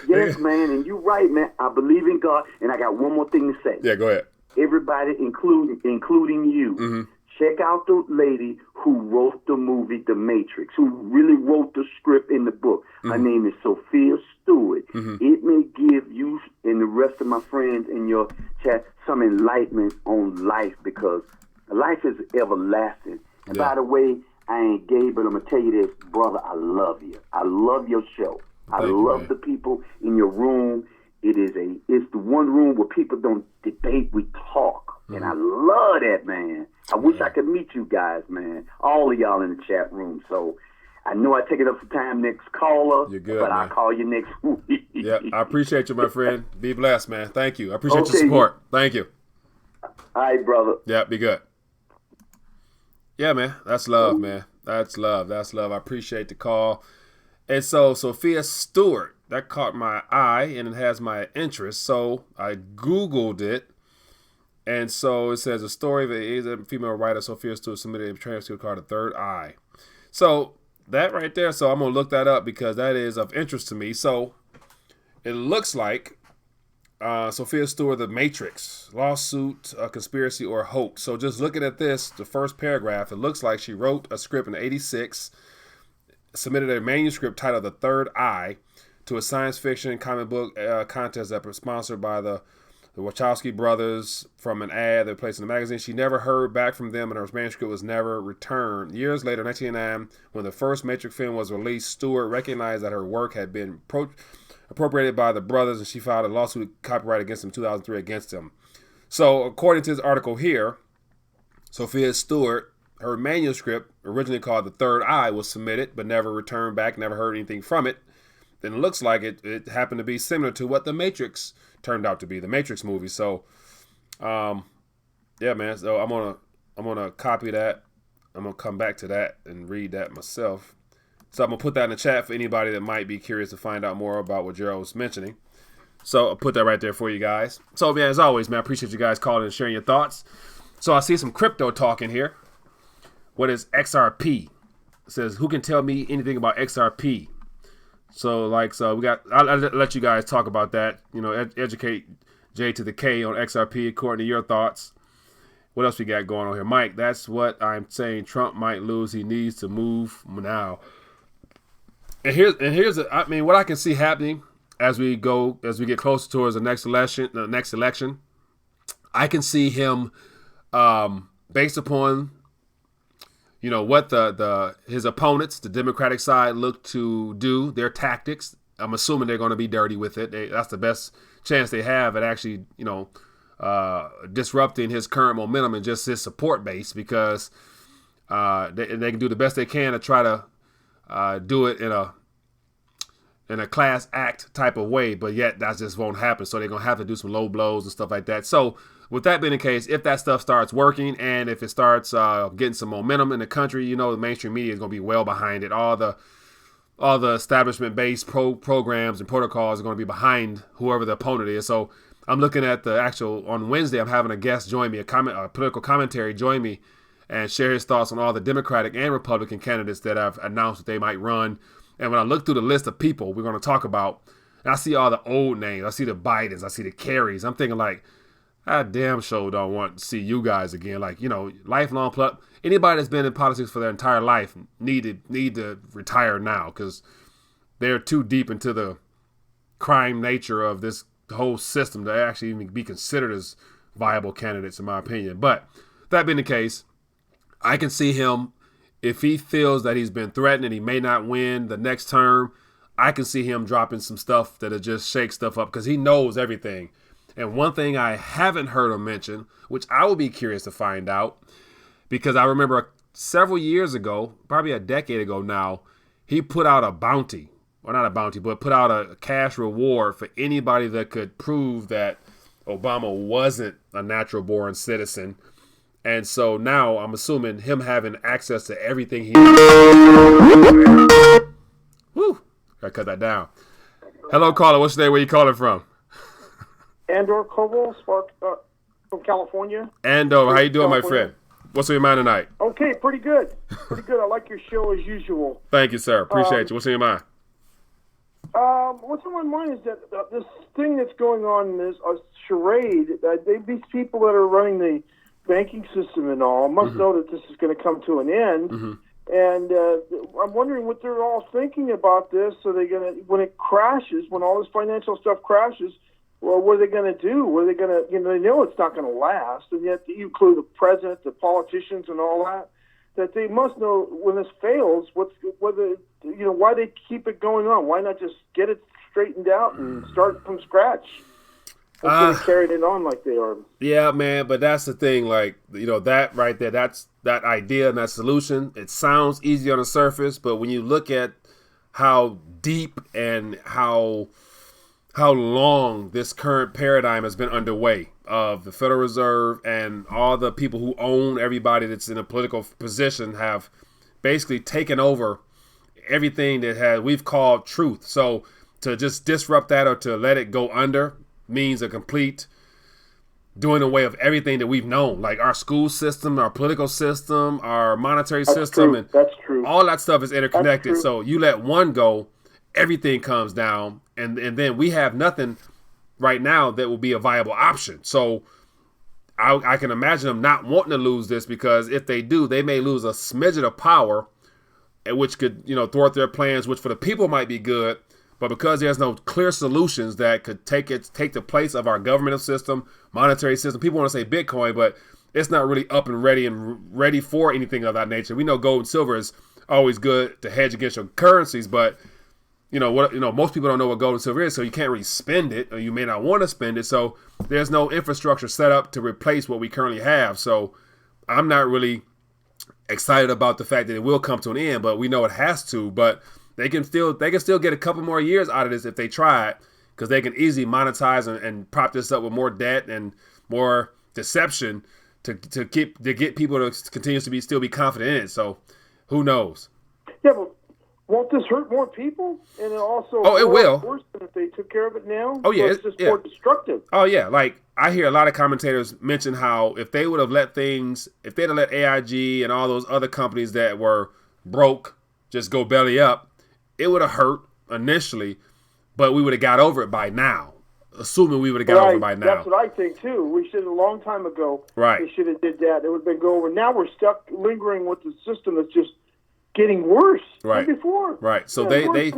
Yes, man, and you're right, man. I believe in God, and I got one more thing to say. Yeah, go ahead. Everybody, including you, check out the lady who wrote the movie The Matrix, who really wrote the script in the book. Her name is Sophia Stewart. It may give you and the rest of my friends in your chat some enlightenment on life, because life is everlasting. And by the way, I ain't gay, but I'm going to tell you this, brother, I love you. I love your show. I love the people in your room. It's the one room where people don't debate, we talk. And I love that, man. I wish I could meet you guys, man. All of y'all in the chat room. So I know I take it up for time next caller. You're good, but man. I'll call you next week. Yeah, I appreciate you, my friend. Be blessed, man. Thank you. I appreciate your support. Thank you. All right, brother. Yeah, be good. Yeah, man. That's love, man. That's love. That's love. I appreciate the call. And so Sophia Stewart, that caught my eye and it has my interest. So I Googled it. And so it says a story of a female writer, Sophia Stewart, submitted a transcript called The Third Eye. So that right there, so I'm going to look that up because that is of interest to me. So it looks like Sophia Stewart, The Matrix, lawsuit, conspiracy, or hoax. So just looking at this, the first paragraph, it looks like she wrote a script in '86, submitted a manuscript titled The Third Eye to a science fiction comic book contest that was sponsored by the Wachowski brothers from an ad they placed in the magazine. She never heard back from them, and her manuscript was never returned. Years later, 1989, when the first Matrix film was released, Stewart recognized that her work had been appropriated by the brothers, and she filed a lawsuit copyright against them in 2003 against them. So, according to this article here, Sophia Stewart, her manuscript, originally called The Third Eye, was submitted, but never returned back, never heard anything from it. Then it looks like it happened to be similar to what The Matrix turned out to be, the Matrix movie. So, yeah, man. So I'm gonna copy that. I'm gonna come back to that and read that myself. So I'm gonna put that in the chat for anybody that might be curious to find out more about what Gerald was mentioning. So I'll put that right there for you guys. So, man, as always, man, I appreciate you guys calling and sharing your thoughts. So I see some crypto talk in here. What is XRP? It says, who can tell me anything about XRP? So I'll let you guys talk about that. You know, educate J to the K on XRP according to your thoughts. What else we got going on here? Mike, that's what I'm saying. Trump might lose. He needs to move now. And here's what I can see happening as we get closer towards the next election. I can see him based upon what his opponents, the Democratic side, look to do, their tactics. I'm assuming they're going to be dirty with it. That's the best chance they have at actually, disrupting his current momentum and just his support base, because they can do the best they can to try to do it in a class act type of way, but yet that just won't happen. So they're going to have to do some low blows and stuff like that. So with that being the case, if that stuff starts working and if it starts getting some momentum in the country, the mainstream media is going to be well behind it. All the establishment-based programs and protocols are going to be behind whoever the opponent is. So I'm looking at on Wednesday, I'm having a guest join me, a political commentary join me, and share his thoughts on all the Democratic and Republican candidates that have announced that they might run. And when I look through the list of people we're going to talk about, and I see all the old names, I see the Bidens, I see the Kerrys, I'm thinking like, I damn sure don't want to see you guys again. Like, lifelong anybody that's been in politics for their entire life need to retire now, because they're too deep into the crime nature of this whole system to actually even be considered as viable candidates, in my opinion. But that being the case, I can see him, if he feels that he's been threatened and he may not win the next term, I can see him dropping some stuff that'll just shake stuff up, because he knows everything. And one thing I haven't heard him mention, which I will be curious to find out, because I remember several years ago, probably a decade ago now, he put out a bounty, or not a bounty, but put out a cash reward for anybody that could prove that Obama wasn't a natural born citizen. And so now I'm assuming him having access to everything he Woo! Gotta cut that down. Hello, caller. What's your name? Where you calling from? Andor Koval, from California. Andor, how you doing, my friend? What's on your mind tonight? Okay, pretty good. Pretty good. I like your show as usual. Thank you, sir. Appreciate you. What's on your mind? What's on my mind is that this thing that's going on is a charade. These people that are running the banking system and all must know that this is going to come to an end. And I'm wondering what they're all thinking about this. Are they going to, when it crashes, when all this financial stuff crashes, well, what are they going to do? What are they going to, they know it's not going to last, and yet you include the president, the politicians, and all that they must know when this fails, why they keep it going on. Why not just get it straightened out and start from scratch? Instead of carrying it on like they are. Yeah, man, but that's the thing. Like, that right there, that's that idea and that solution. It sounds easy on the surface, but when you look at how deep and how long this current paradigm has been underway of the Federal Reserve and all the people who own everybody that's in a political position have basically taken over everything that we've called truth. So to just disrupt that or to let it go under means a complete doing away with everything that we've known, like our school system, our political system, our monetary system, true. and That's true. all that stuff is interconnected. That's true. So you let one go, everything comes down, and then we have nothing right now that will be a viable option. So I can imagine them not wanting to lose this, because if they do, they may lose a smidget of power, which could, thwart their plans, which for the people might be good. But because there's no clear solutions that could take the place of our governmental system, monetary system, people want to say Bitcoin, but it's not really up and ready for anything of that nature. We know gold and silver is always good to hedge against your currencies, but most people don't know what gold and silver is, so you can't really spend it, or you may not want to spend it. So there's no infrastructure set up to replace what we currently have. So I'm not really excited about the fact that it will come to an end, but we know it has to. But they can still get a couple more years out of this if they try it, because they can easily monetize and prop this up with more debt and more deception to get people to continue to still be confident in it. So who knows? Yeah, but won't this hurt more people? And it also it will. Worse than if they took care of it now. Oh yeah, so it's just more destructive. Oh yeah, like I hear a lot of commentators mention how if they'd have let AIG and all those other companies that were broke just go belly up, it would have hurt initially, but we would have got over it by now. Assuming we would have got over it by now. That's what I think too. We should have, a long time ago. Right. We should have did that. It would have been go over. Now we're stuck lingering with the system that's just getting worse than before. Right. So they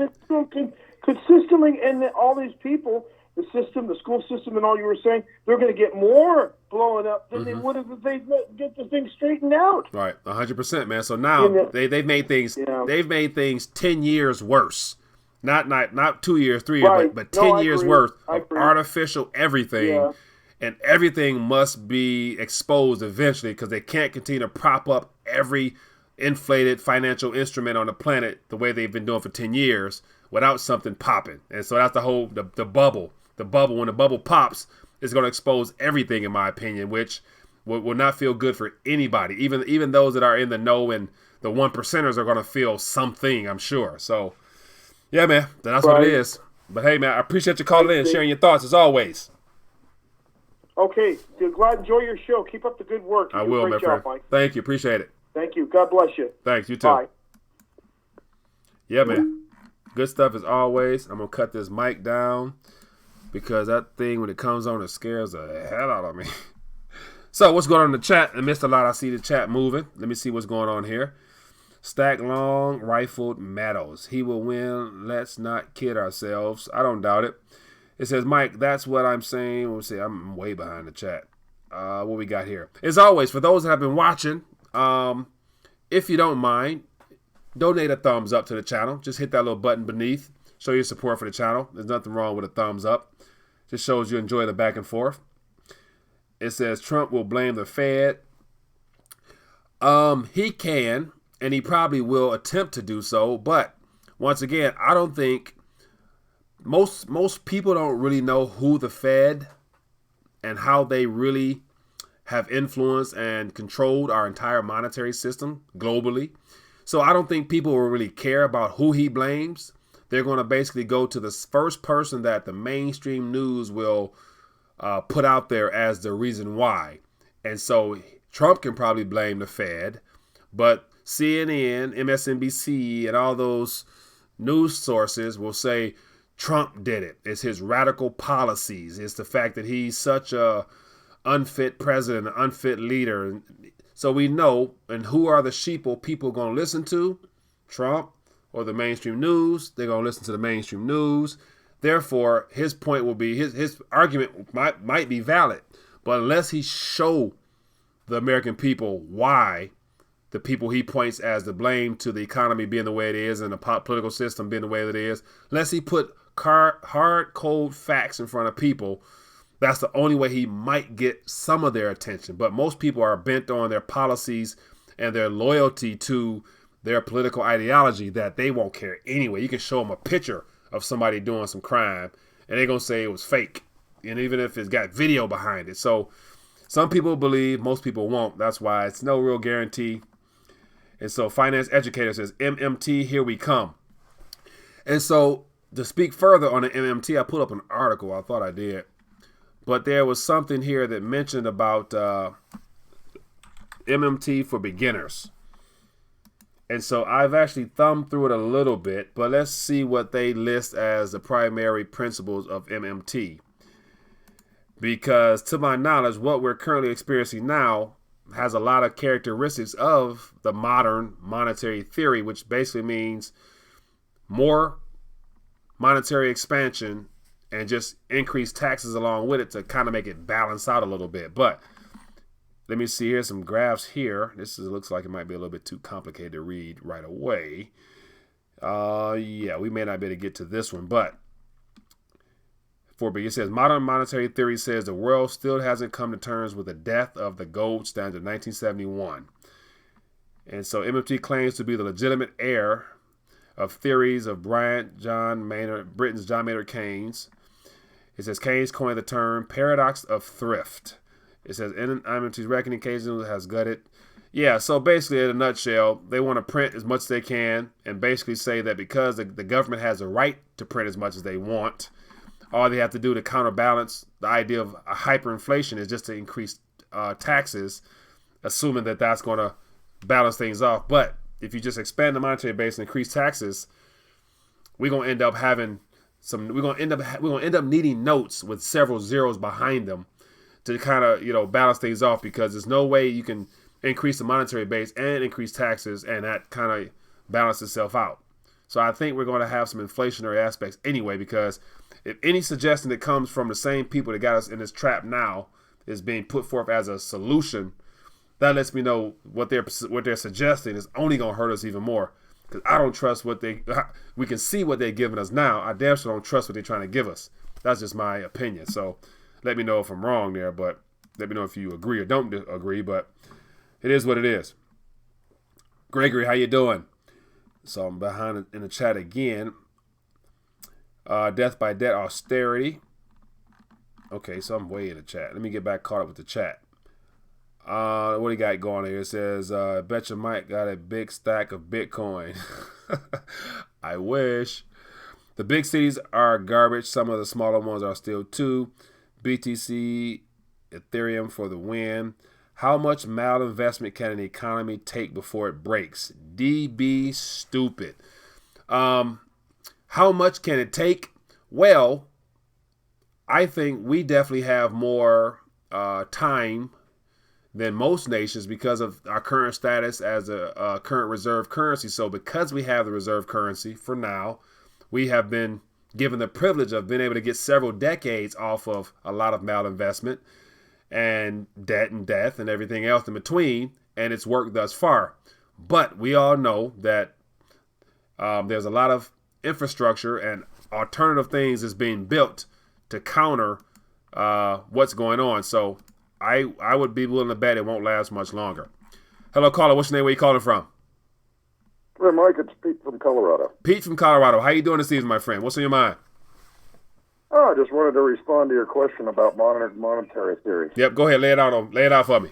consistently, and all these people, the system, the school system, and all you were saying, they're going to get more blowing up than they would have if they get the thing straightened out. Right, 100%, man. So now they've made things 10 years worse. Not 2 years, 3 years, but 10 years worth of artificial everything. Yeah. And everything must be exposed eventually, because they can't continue to prop up every inflated financial instrument on the planet the way they've been doing for 10 years without something popping. And so that's the whole the bubble. The bubble, when the bubble pops, is going to expose everything, in my opinion, which will not feel good for anybody. Even those that are in the know, and the 1%ers are going to feel something, I'm sure. So yeah, man, that's what it is. But hey, man, I appreciate you calling in and sharing your thoughts as always. Okay, glad enjoy your show. Keep up the good work. I will, my friend. Mike. Thank you. Appreciate it. Thank you. God bless you. Thanks. You too. Bye. Yeah, man. Good stuff as always. I'm going to cut this mic down, because that thing, when it comes on, it scares the hell out of me. So what's going on in the chat? I missed a lot. I see the chat moving. Let me see what's going on here. Stack long, rifled Meadows. He will win. Let's not kid ourselves. I don't doubt it. It says, Mike, that's what I'm saying. We'll see. I'm way behind the chat. What we got here? As always, for those that have been watching, if you don't mind, donate a thumbs up to the channel. Just hit that little button beneath. Show your support for the channel. There's nothing wrong with a thumbs up. Just shows you enjoy the back and forth. It says Trump will blame the Fed. He can, and he probably will attempt to do so. But once again, I don't think most people don't really know who the Fed and how they really have influenced and controlled our entire monetary system globally. So I don't think people will really care about who he blames. They're going to basically go to the first person that the mainstream news will put out there as the reason why. And so Trump can probably blame the Fed, but CNN, MSNBC, and all those news sources will say Trump did it. It's his radical policies. It's the fact that he's such a unfit president, an unfit leader. So we know, and who are the sheeple people going to listen to? Trump or the mainstream news? They're going to listen to the mainstream news. Therefore, his point will be, his argument might be valid, but unless he show the American people why the people he points as the blame to the economy being the way it is and the political system being the way that it is, unless he put hard, cold facts in front of people, that's the only way he might get some of their attention. But most people are bent on their policies and their loyalty to their political ideology that they won't care anyway. You can show them a picture of somebody doing some crime and they're going to say it was fake. And even if it's got video behind it. So some people believe, most people won't. That's why it's no real guarantee. And so Finance Educator says, MMT, here we come. And so to speak further on the MMT, I put up an article. I thought I did. but there was something here that mentioned about MMT for beginners. And so I've actually thumbed through it a little bit, but let's see what they list as the primary principles of MMT. Because to my knowledge, what we're currently experiencing now has a lot of characteristics of the modern monetary theory, which basically means more monetary expansion and just increase taxes along with it to kind of make it balance out a little bit. But let me see, here's some graphs here. This looks like it might be a little bit too complicated to read right away. Yeah, we may not be able to get to this one, but it says modern monetary theory says the world still hasn't come to terms with the death of the gold standard in 1971. And so MMT claims to be the legitimate heir of theories of Britain's John Maynard Keynes. It says Keynes coined the term paradox of thrift. It says MMT's reckoning occasionally has gutted. Yeah, so basically in a nutshell, they want to print as much as they can and basically say that because the government has a right to print as much as they want, all they have to do to counterbalance the idea of a hyperinflation is just to increase taxes, assuming that that's going to balance things off. But if you just expand the monetary base and increase taxes, we're going to end up having we're going to end up needing notes with several zeros behind them to kind of, balance things off, because there's no way you can increase the monetary base and increase taxes and that kind of balance itself out. So I think we're going to have some inflationary aspects anyway, because if any suggestion that comes from the same people that got us in this trap now is being put forth as a solution, that lets me know what they're suggesting is only going to hurt us even more. Because I don't trust we can see what they're giving us now. I damn sure don't trust what they're trying to give us. That's just my opinion. So let me know if I'm wrong there, but let me know if you agree or don't agree, but it is what it is. Gregory, how you doing? So I'm behind in the chat again. Death by debt, austerity. Okay, so I'm way in the chat. Let me get back caught up with the chat. What do you got going here? It says, bet your Mike got a big stack of Bitcoin. I wish. The big cities are garbage. Some of the smaller ones are still too. BTC, Ethereum for the win. How much malinvestment can an economy take before it breaks? DB stupid. How much can it take? Well, I think we definitely have more time than most nations because of our current status as a current reserve currency. So because we have the reserve currency for now, we have been given the privilege of being able to get several decades off of a lot of malinvestment and debt and death and everything else in between, and it's worked thus far. But we all know that there's a lot of infrastructure and alternative things is being built to counter what's going on. So I would be willing to bet it won't last much longer. Hello, caller. What's your name? Where you calling from? Hey, Mike. It's Pete from Colorado. Pete from Colorado. How you doing this evening, my friend? What's on your mind? Oh, I just wanted to respond to your question about monetary theory. Yep. Go ahead. Lay it out for me.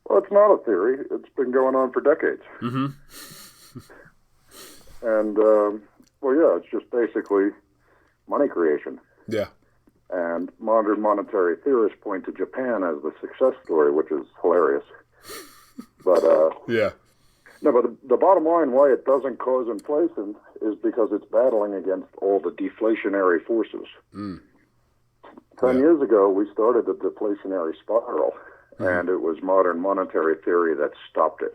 Well, it's not a theory. It's been going on for decades. Mm-hmm. And, it's just basically money creation. Yeah. And modern monetary theorists point to Japan as the success story, which is hilarious. But, yeah. No, but the bottom line why it doesn't cause inflation is because it's battling against all the deflationary forces. 10 years ago, we started the deflationary spiral, and it was modern monetary theory that stopped it.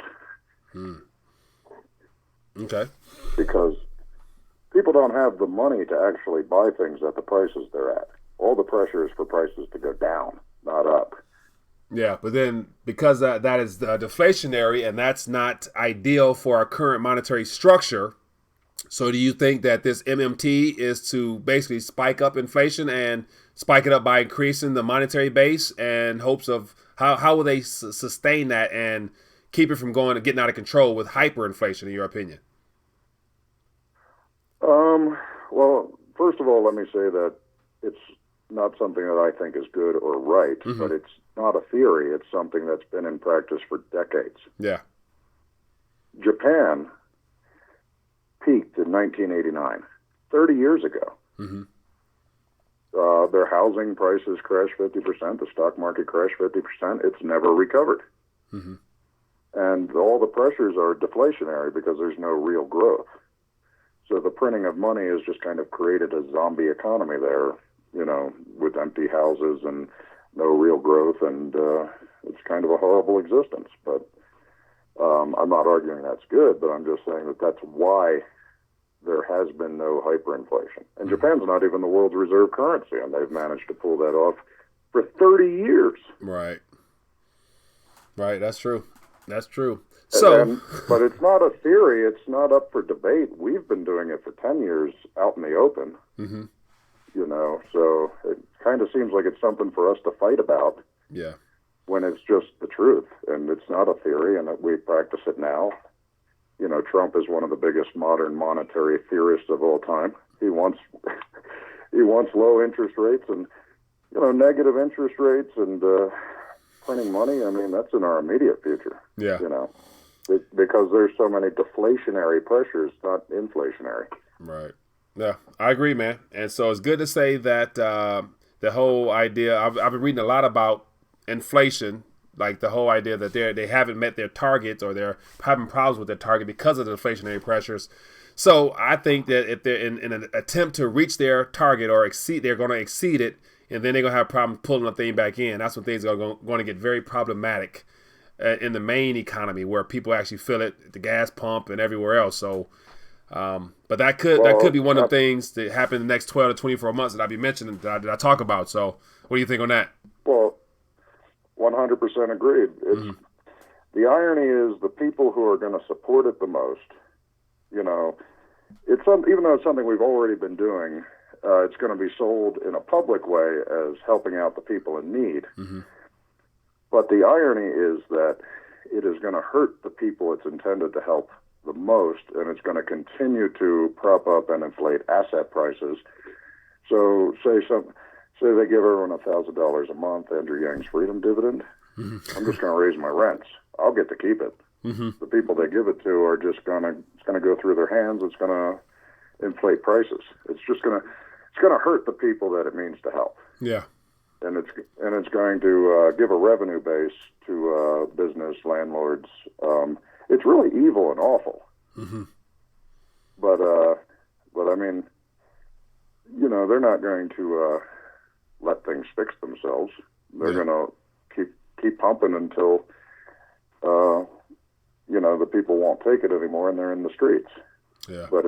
Okay. Because people don't have the money to actually buy things at the prices they're at. All the pressure is for prices to go down, not up. Yeah, but then because that is deflationary and that's not ideal for our current monetary structure, so do you think that this MMT is to basically spike up inflation and spike it up by increasing the monetary base and hopes of how will they sustain that and keep it from getting out of control with hyperinflation, in your opinion? Well, first of all, let me say that it's not something that I think is good or right, but it's not a theory. It's something that's been in practice for decades. Yeah. Japan peaked in 1989, 30 years ago. their housing prices crash 50%, the stock market crashed 50%. It's never recovered. Mm-hmm. And all the pressures are deflationary because there's no real growth. So the printing of money has just kind of created a zombie economy there, with empty houses and no real growth, and it's kind of a horrible existence. But I'm not arguing that's good, but I'm just saying that that's why there has been no hyperinflation. And Japan's not even the world's reserve currency, and they've managed to pull that off for 30 years. Right. Right, that's true. That's true. So, but it's not a theory. It's not up for debate. We've been doing it for 10 years out in the open. Mm-hmm. So it kind of seems like it's something for us to fight about. Yeah. When it's just the truth, and it's not a theory, and we practice it now. Trump is one of the biggest modern monetary theorists of all time. He wants low interest rates and negative interest rates and printing money. I mean, that's in our immediate future. Yeah. Because there's so many deflationary pressures, not inflationary. Right. Yeah, I agree, man. And so it's good to say that the whole idea, I've been reading a lot about inflation, like the whole idea that they haven't met their targets or they're having problems with their target because of the inflationary pressures. So I think that if they're in an attempt to reach their target or exceed, they're going to exceed it, and then they're going to have problems pulling the thing back in. That's when things are going to get very problematic in the main economy, where people actually feel it at the gas pump and everywhere else. So, but that could be one of the things that happen in the next 12 to 24 months that I'll be mentioning that I talk about. So what do you think on that? Well, 100% agreed. The irony is the people who are going to support it the most, even though it's something we've already been doing, it's going to be sold in a public way as helping out the people in need. Mm-hmm. But the irony is that it is going to hurt the people it's intended to help the most, and it's going to continue to prop up and inflate asset prices. So say they give everyone $1,000 a month, Andrew Yang's freedom dividend. Mm-hmm. I'm just going to raise my rents. I'll get to keep it. Mm-hmm. The people they give it to are just going to go through their hands. It's going to inflate prices. It's going to hurt the people that it means to help. Yeah. And it's going to give a revenue base to business landlords. It's really evil and awful. Mm-hmm. But I mean, they're not going to let things fix themselves. They're going to keep pumping until the people won't take it anymore, and they're in the streets. Yeah. But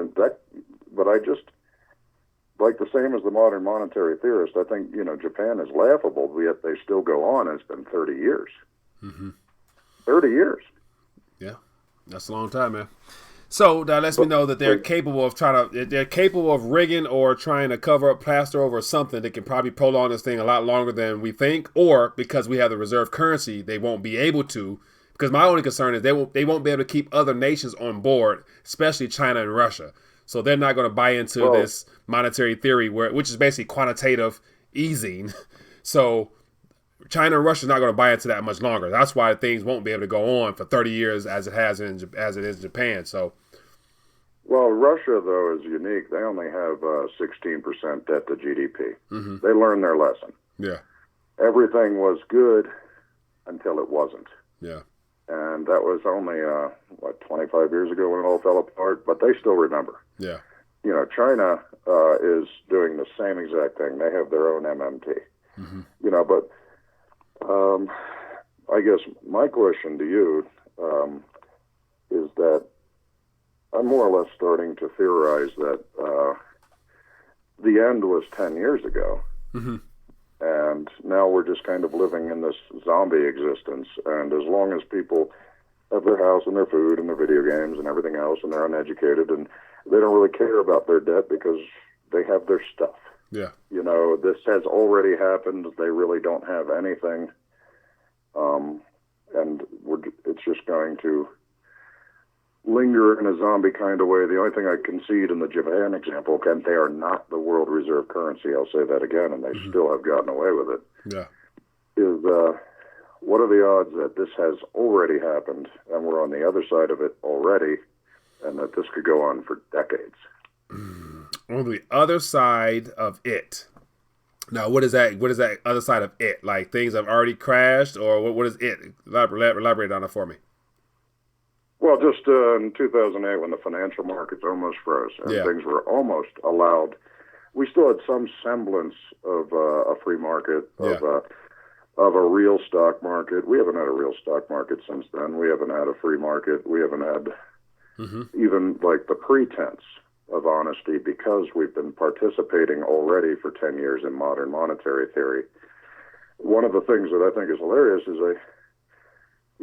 I just, like the same as the modern monetary theorist, I think Japan is laughable, yet they still go on. It's been 30 years. Mm-hmm. 30 years. Yeah, that's a long time, man. So that lets me know that they're capable of rigging or trying to cover up, plaster over something that can probably prolong this thing a lot longer than we think, or because we have the reserve currency, they won't be able to. Because my only concern is they won't be able to keep other nations on board, especially China and Russia. So they're not going to buy into this monetary theory, which is basically quantitative easing. So China and Russia is not going to buy into that much longer. That's why things won't be able to go on for 30 years as it is in Japan. So, well, Russia though is unique. They only have 16% debt to GDP. Mm-hmm. They learned their lesson. Yeah, everything was good until it wasn't. Yeah, and that was only 25 years ago when it all fell apart. But they still remember. Yeah, China is doing the same exact thing. They have their own MMT. Mm-hmm. But I guess my question to you is that I'm more or less starting to theorize that the end was 10 years ago. Mm-hmm. And now we're just kind of living in this zombie existence. And as long as people have their house and their food and their video games and everything else, and they're uneducated and they don't really care about their debt because they have their stuff. Yeah. This has already happened. They really don't have anything. And it's just going to linger in a zombie kind of way. The only thing I concede in the Japan example, they are not the world reserve currency. I'll say that again, and they still have gotten away with it. Yeah. Is what are the odds that this has already happened and we're on the other side of it already, and that this could go on for decades? On the other side of it, Now, what is that? What is that other side of it? Like things have already crashed, or what is it? Elaborate on it for me. Well, just in 2008, when the financial markets almost froze and things were almost allowed, we still had some semblance of a free market, of a real stock market. We haven't had a real stock market since then. We haven't had a free market. We haven't had even like the pretense of honesty, because we've been participating already for 10 years in modern monetary theory. One of the things that I think is hilarious is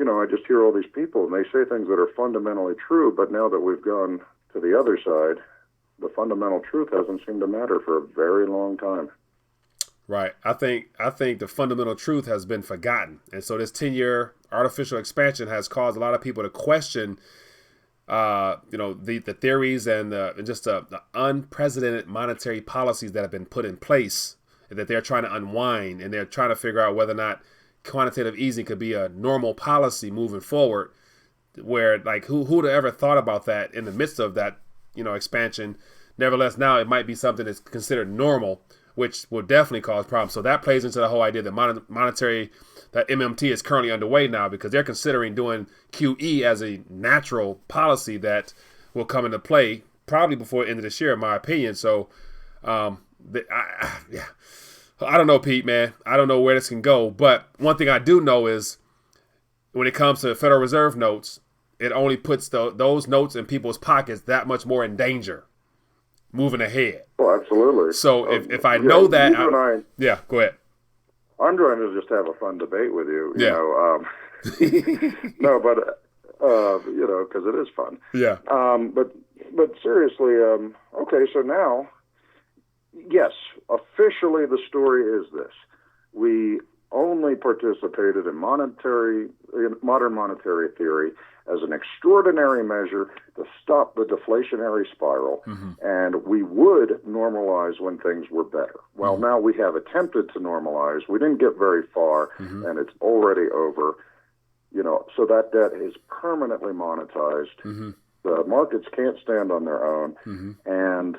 I just hear all these people and they say things that are fundamentally true, but now that we've gone to the other side, the fundamental truth hasn't seemed to matter for a very long time. Right. I think the fundamental truth has been forgotten. And so this 10-year artificial expansion has caused a lot of people to question the theories and the unprecedented monetary policies that have been put in place that they're trying to unwind, and they're trying to figure out whether or not quantitative easing could be a normal policy moving forward, where like who would have ever thought about that in the midst of that, expansion. Nevertheless, now it might be something that's considered normal, which will definitely cause problems. So that plays into the whole idea that that MMT is currently underway now, because they're considering doing QE as a natural policy that will come into play probably before the end of this year, in my opinion. So, I don't know, Pete, man. I don't know where this can go. But one thing I do know is when it comes to Federal Reserve notes, it only puts those notes in people's pockets that much more in danger moving ahead. Oh, absolutely. So if I know that, go ahead. I'm trying to just have a fun debate with you. No, but because it is fun. Yeah. But seriously, okay. So now, yes, officially the story is this: we only participated in modern monetary theory as an extraordinary measure to stop the deflationary spiral, and we would normalize when things were better. Well, now we have attempted to normalize. We didn't get very far, and it's already over. So that debt is permanently monetized. The markets can't stand on their own, and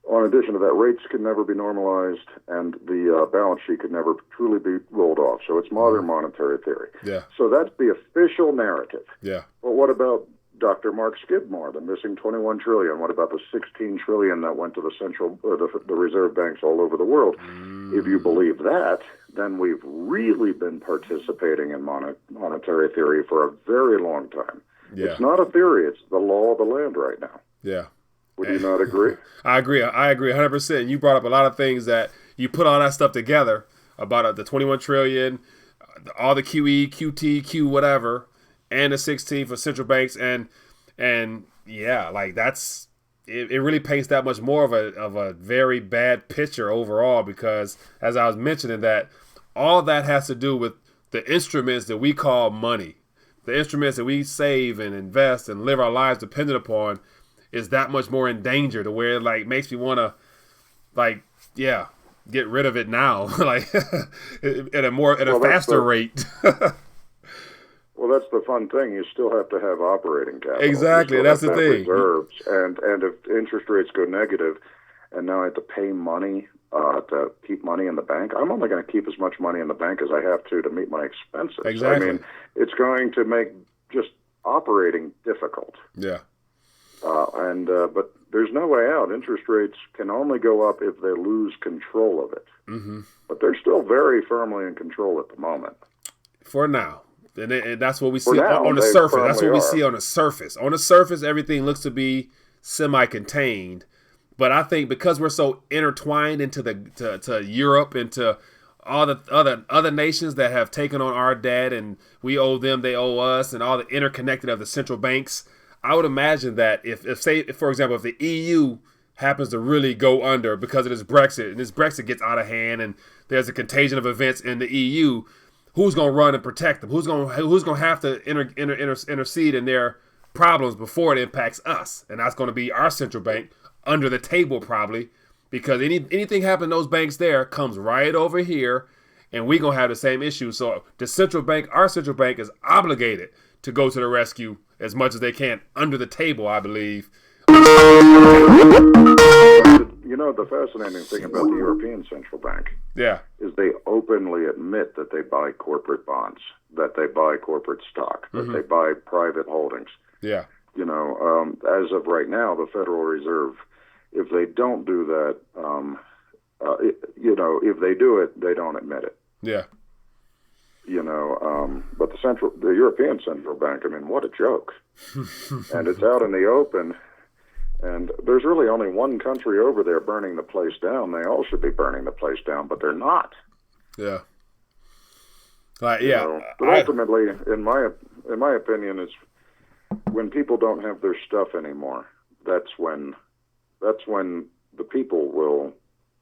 in addition to that, rates can never be normalized, and the balance sheet can never truly be rolled off. So it's modern monetary theory. Yeah. So that's the official narrative. Yeah. But what about Dr. Mark Skidmore, the missing 21 trillion? What about the 16 trillion that went to the reserve banks all over the world? If you believe that, then we've really been participating in monetary theory for a very long time. Yeah. It's not a theory; it's the law of the land right now. Yeah. Would you not agree? I agree 100%. You brought up a lot of things that you put all that stuff together about the 21 trillion, all the QE, QT, Q whatever, and the 16 for central banks, and yeah, like that's it really paints that much more of a very bad picture overall, because as I was mentioning, that all that has to do with the instruments that we call money, the instruments that we save and invest and live our lives dependent upon, is that much more in danger, to where it like makes me want to get rid of it now, like at a faster rate. Well, that's the fun thing. You still have to have operating capital. Exactly, that's the thing. Reserves, and if interest rates go negative, and now I have to pay money to keep money in the bank, I'm only going to keep as much money in the bank as I have to meet my expenses. Exactly. I mean, it's going to make just operating difficult. Yeah. But there's no way out. Interest rates can only go up if they lose control of it. But they're still very firmly in control at the moment. For now. And that's what we see on the surface. That's what we see on the surface. On the surface, everything looks to be semi-contained. But I think because we're so intertwined into to Europe and to all the other nations that have taken on our debt, and we owe them, they owe us, and all the interconnected of the central banks, I would imagine that if for example, if the EU happens to really go under because of this Brexit, and this Brexit gets out of hand, and there's a contagion of events in the EU, who's going to run and protect them? Who's going to have to intercede in their problems before it impacts us? And that's going to be our central bank, under the table probably, because anything happen to those banks there comes right over here, and we're going to have the same issue. So the central bank, our central bank, is obligated to go to the rescue as much as they can under the table, I believe. You know, the fascinating thing about the European Central Bank is they openly admit that they buy corporate bonds, that they buy corporate stock, that they buy private holdings. Yeah. You know, as of right now, the Federal Reserve, if they don't do that, you know, if they do it, they don't admit it. Yeah. You know, but the European Central Bank, I mean, what a joke. And it's out in the open, and there's really only one country over there burning the place down. They all should be burning the place down, but they're not. Yeah. Like, yeah. You know, but ultimately, in my opinion, it's when people don't have their stuff anymore, that's when the people will,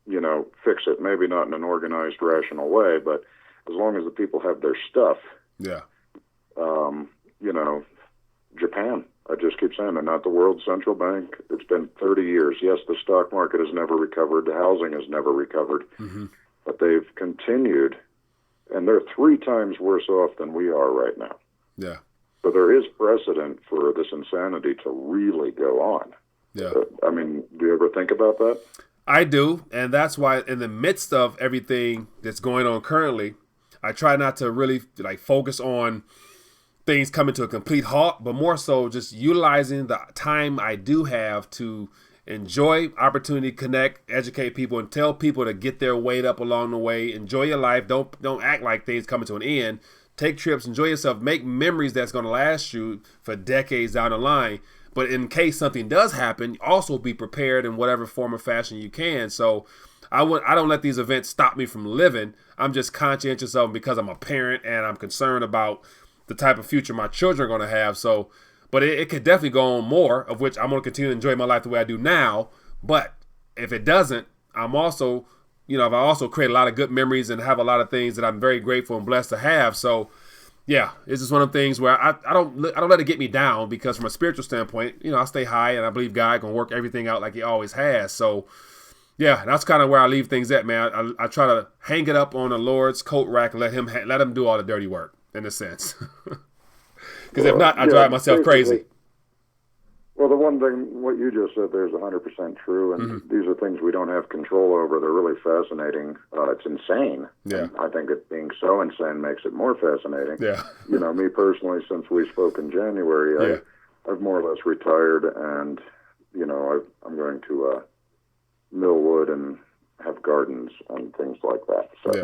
you know, fix it. Maybe not in an organized, rational way, but as long as the people have their stuff, you know, Japan, I just keep saying, they're not the world's central bank. It's been 30 years. Yes, the stock market has never recovered. The housing has never recovered. But they've continued, and they're 3 times worse off than we are right now. Yeah. So there is precedent for this insanity to really go on. Yeah. I mean, do you ever think about that? I do, and that's why in the midst of everything that's going on currently, I try not to really like focus on things coming to a complete halt, but more so just utilizing the time I do have to enjoy opportunity, connect, educate people, and tell people to get their weight up along the way. Enjoy your life. Don't act like things coming to an end. Take trips, enjoy yourself, make memories that's going to last you for decades down the line. But in case something does happen, also be prepared in whatever form or fashion you can. So I don't let these events stop me from living. I'm just conscientious of them because I'm a parent and I'm concerned about the type of future my children are going to have. So, but it could definitely go on more, of which I'm going to continue to enjoy my life the way I do now. But if it doesn't, I'm also, you know, I also create a lot of good memories and have a lot of things that I'm very grateful and blessed to have. So, yeah, it's just one of the things where I don't let it get me down, because from a spiritual standpoint, you know, I stay high and I believe God can work everything out like He always has. So, yeah, that's kind of where I leave things at, man. I try to hang it up on the Lord's coat rack and let him do all the dirty work, in a sense. Because if not, I drive myself crazy. Well, the one thing, what you just said there is 100% true, and these are things we don't have control over. They're really fascinating. It's insane. Yeah. And I think it being so insane makes it more fascinating. Yeah. You know, me personally, since we spoke in January, I've more or less retired, and, you know, I'm going to mill wood and have gardens and things like that. So. Yeah.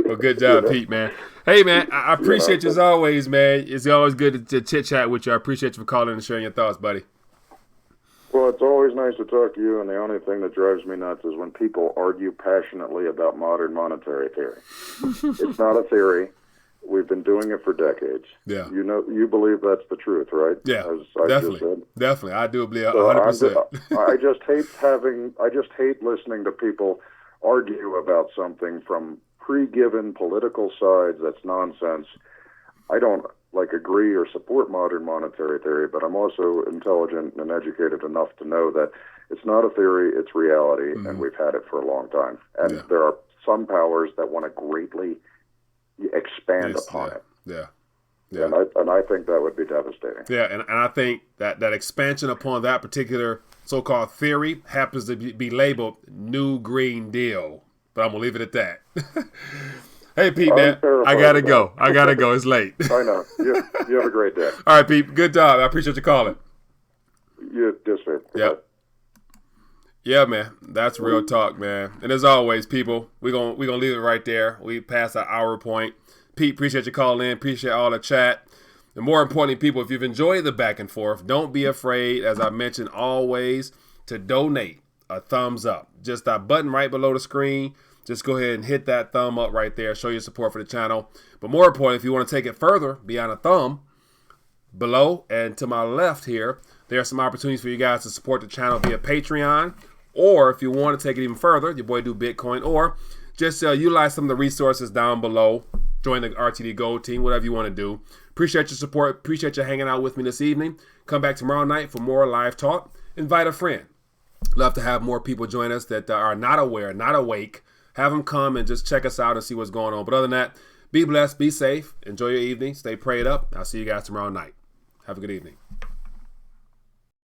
Well, good job, Pete, man. Hey, man, I appreciate you as always, man. It's always good to chit-chat with you. I appreciate you for calling and sharing your thoughts, buddy. Well, it's always nice to talk to you, and the only thing that drives me nuts is when people argue passionately about modern monetary theory. It's not a theory. We've been doing it for decades. Yeah. You know, you believe that's the truth, right? Yeah, As I definitely. Just said. Definitely. I do believe 100%. I just hate listening to people argue about something from pre-given political sides. That's nonsense. I don't agree or support modern monetary theory, but I'm also intelligent and educated enough to know that it's not a theory, it's reality, and we've had it for a long time. And there are some powers that want to greatly expand upon it. Yeah. And I think that would be devastating. Yeah, and I think that expansion upon that particular so-called theory happens to be labeled New Green Deal. But I'm going to leave it at that. Hey, Pete, man, I got to go. It's late. I know. You have a great day. All right, Pete, good job. I appreciate you calling. Yes, sir. Yep. Yeah, man, that's real talk, man. And as always, people, we're gonna leave it right there. We passed our hour point. Pete, appreciate you calling in. Appreciate all the chat. And more importantly, people, if you've enjoyed the back and forth, don't be afraid, as I mentioned always, to donate a thumbs up. Just that button right below the screen. Just go ahead and hit that thumb up right there. Show your support for the channel. But more importantly, if you want to take it further beyond a thumb, below and to my left here, there are some opportunities for you guys to support the channel via Patreon. Or if you want to take it even further, your boy do Bitcoin, or just utilize some of the resources down below. Join the RTD Gold Team, whatever you want to do. Appreciate your support. Appreciate you hanging out with me this evening. Come back tomorrow night for more live talk. Invite a friend. Love to have more people join us that are not aware, not awake. Have them come and just check us out and see what's going on. But other than that, be blessed, be safe, enjoy your evening, stay prayed up. I'll see you guys tomorrow night. Have a good evening.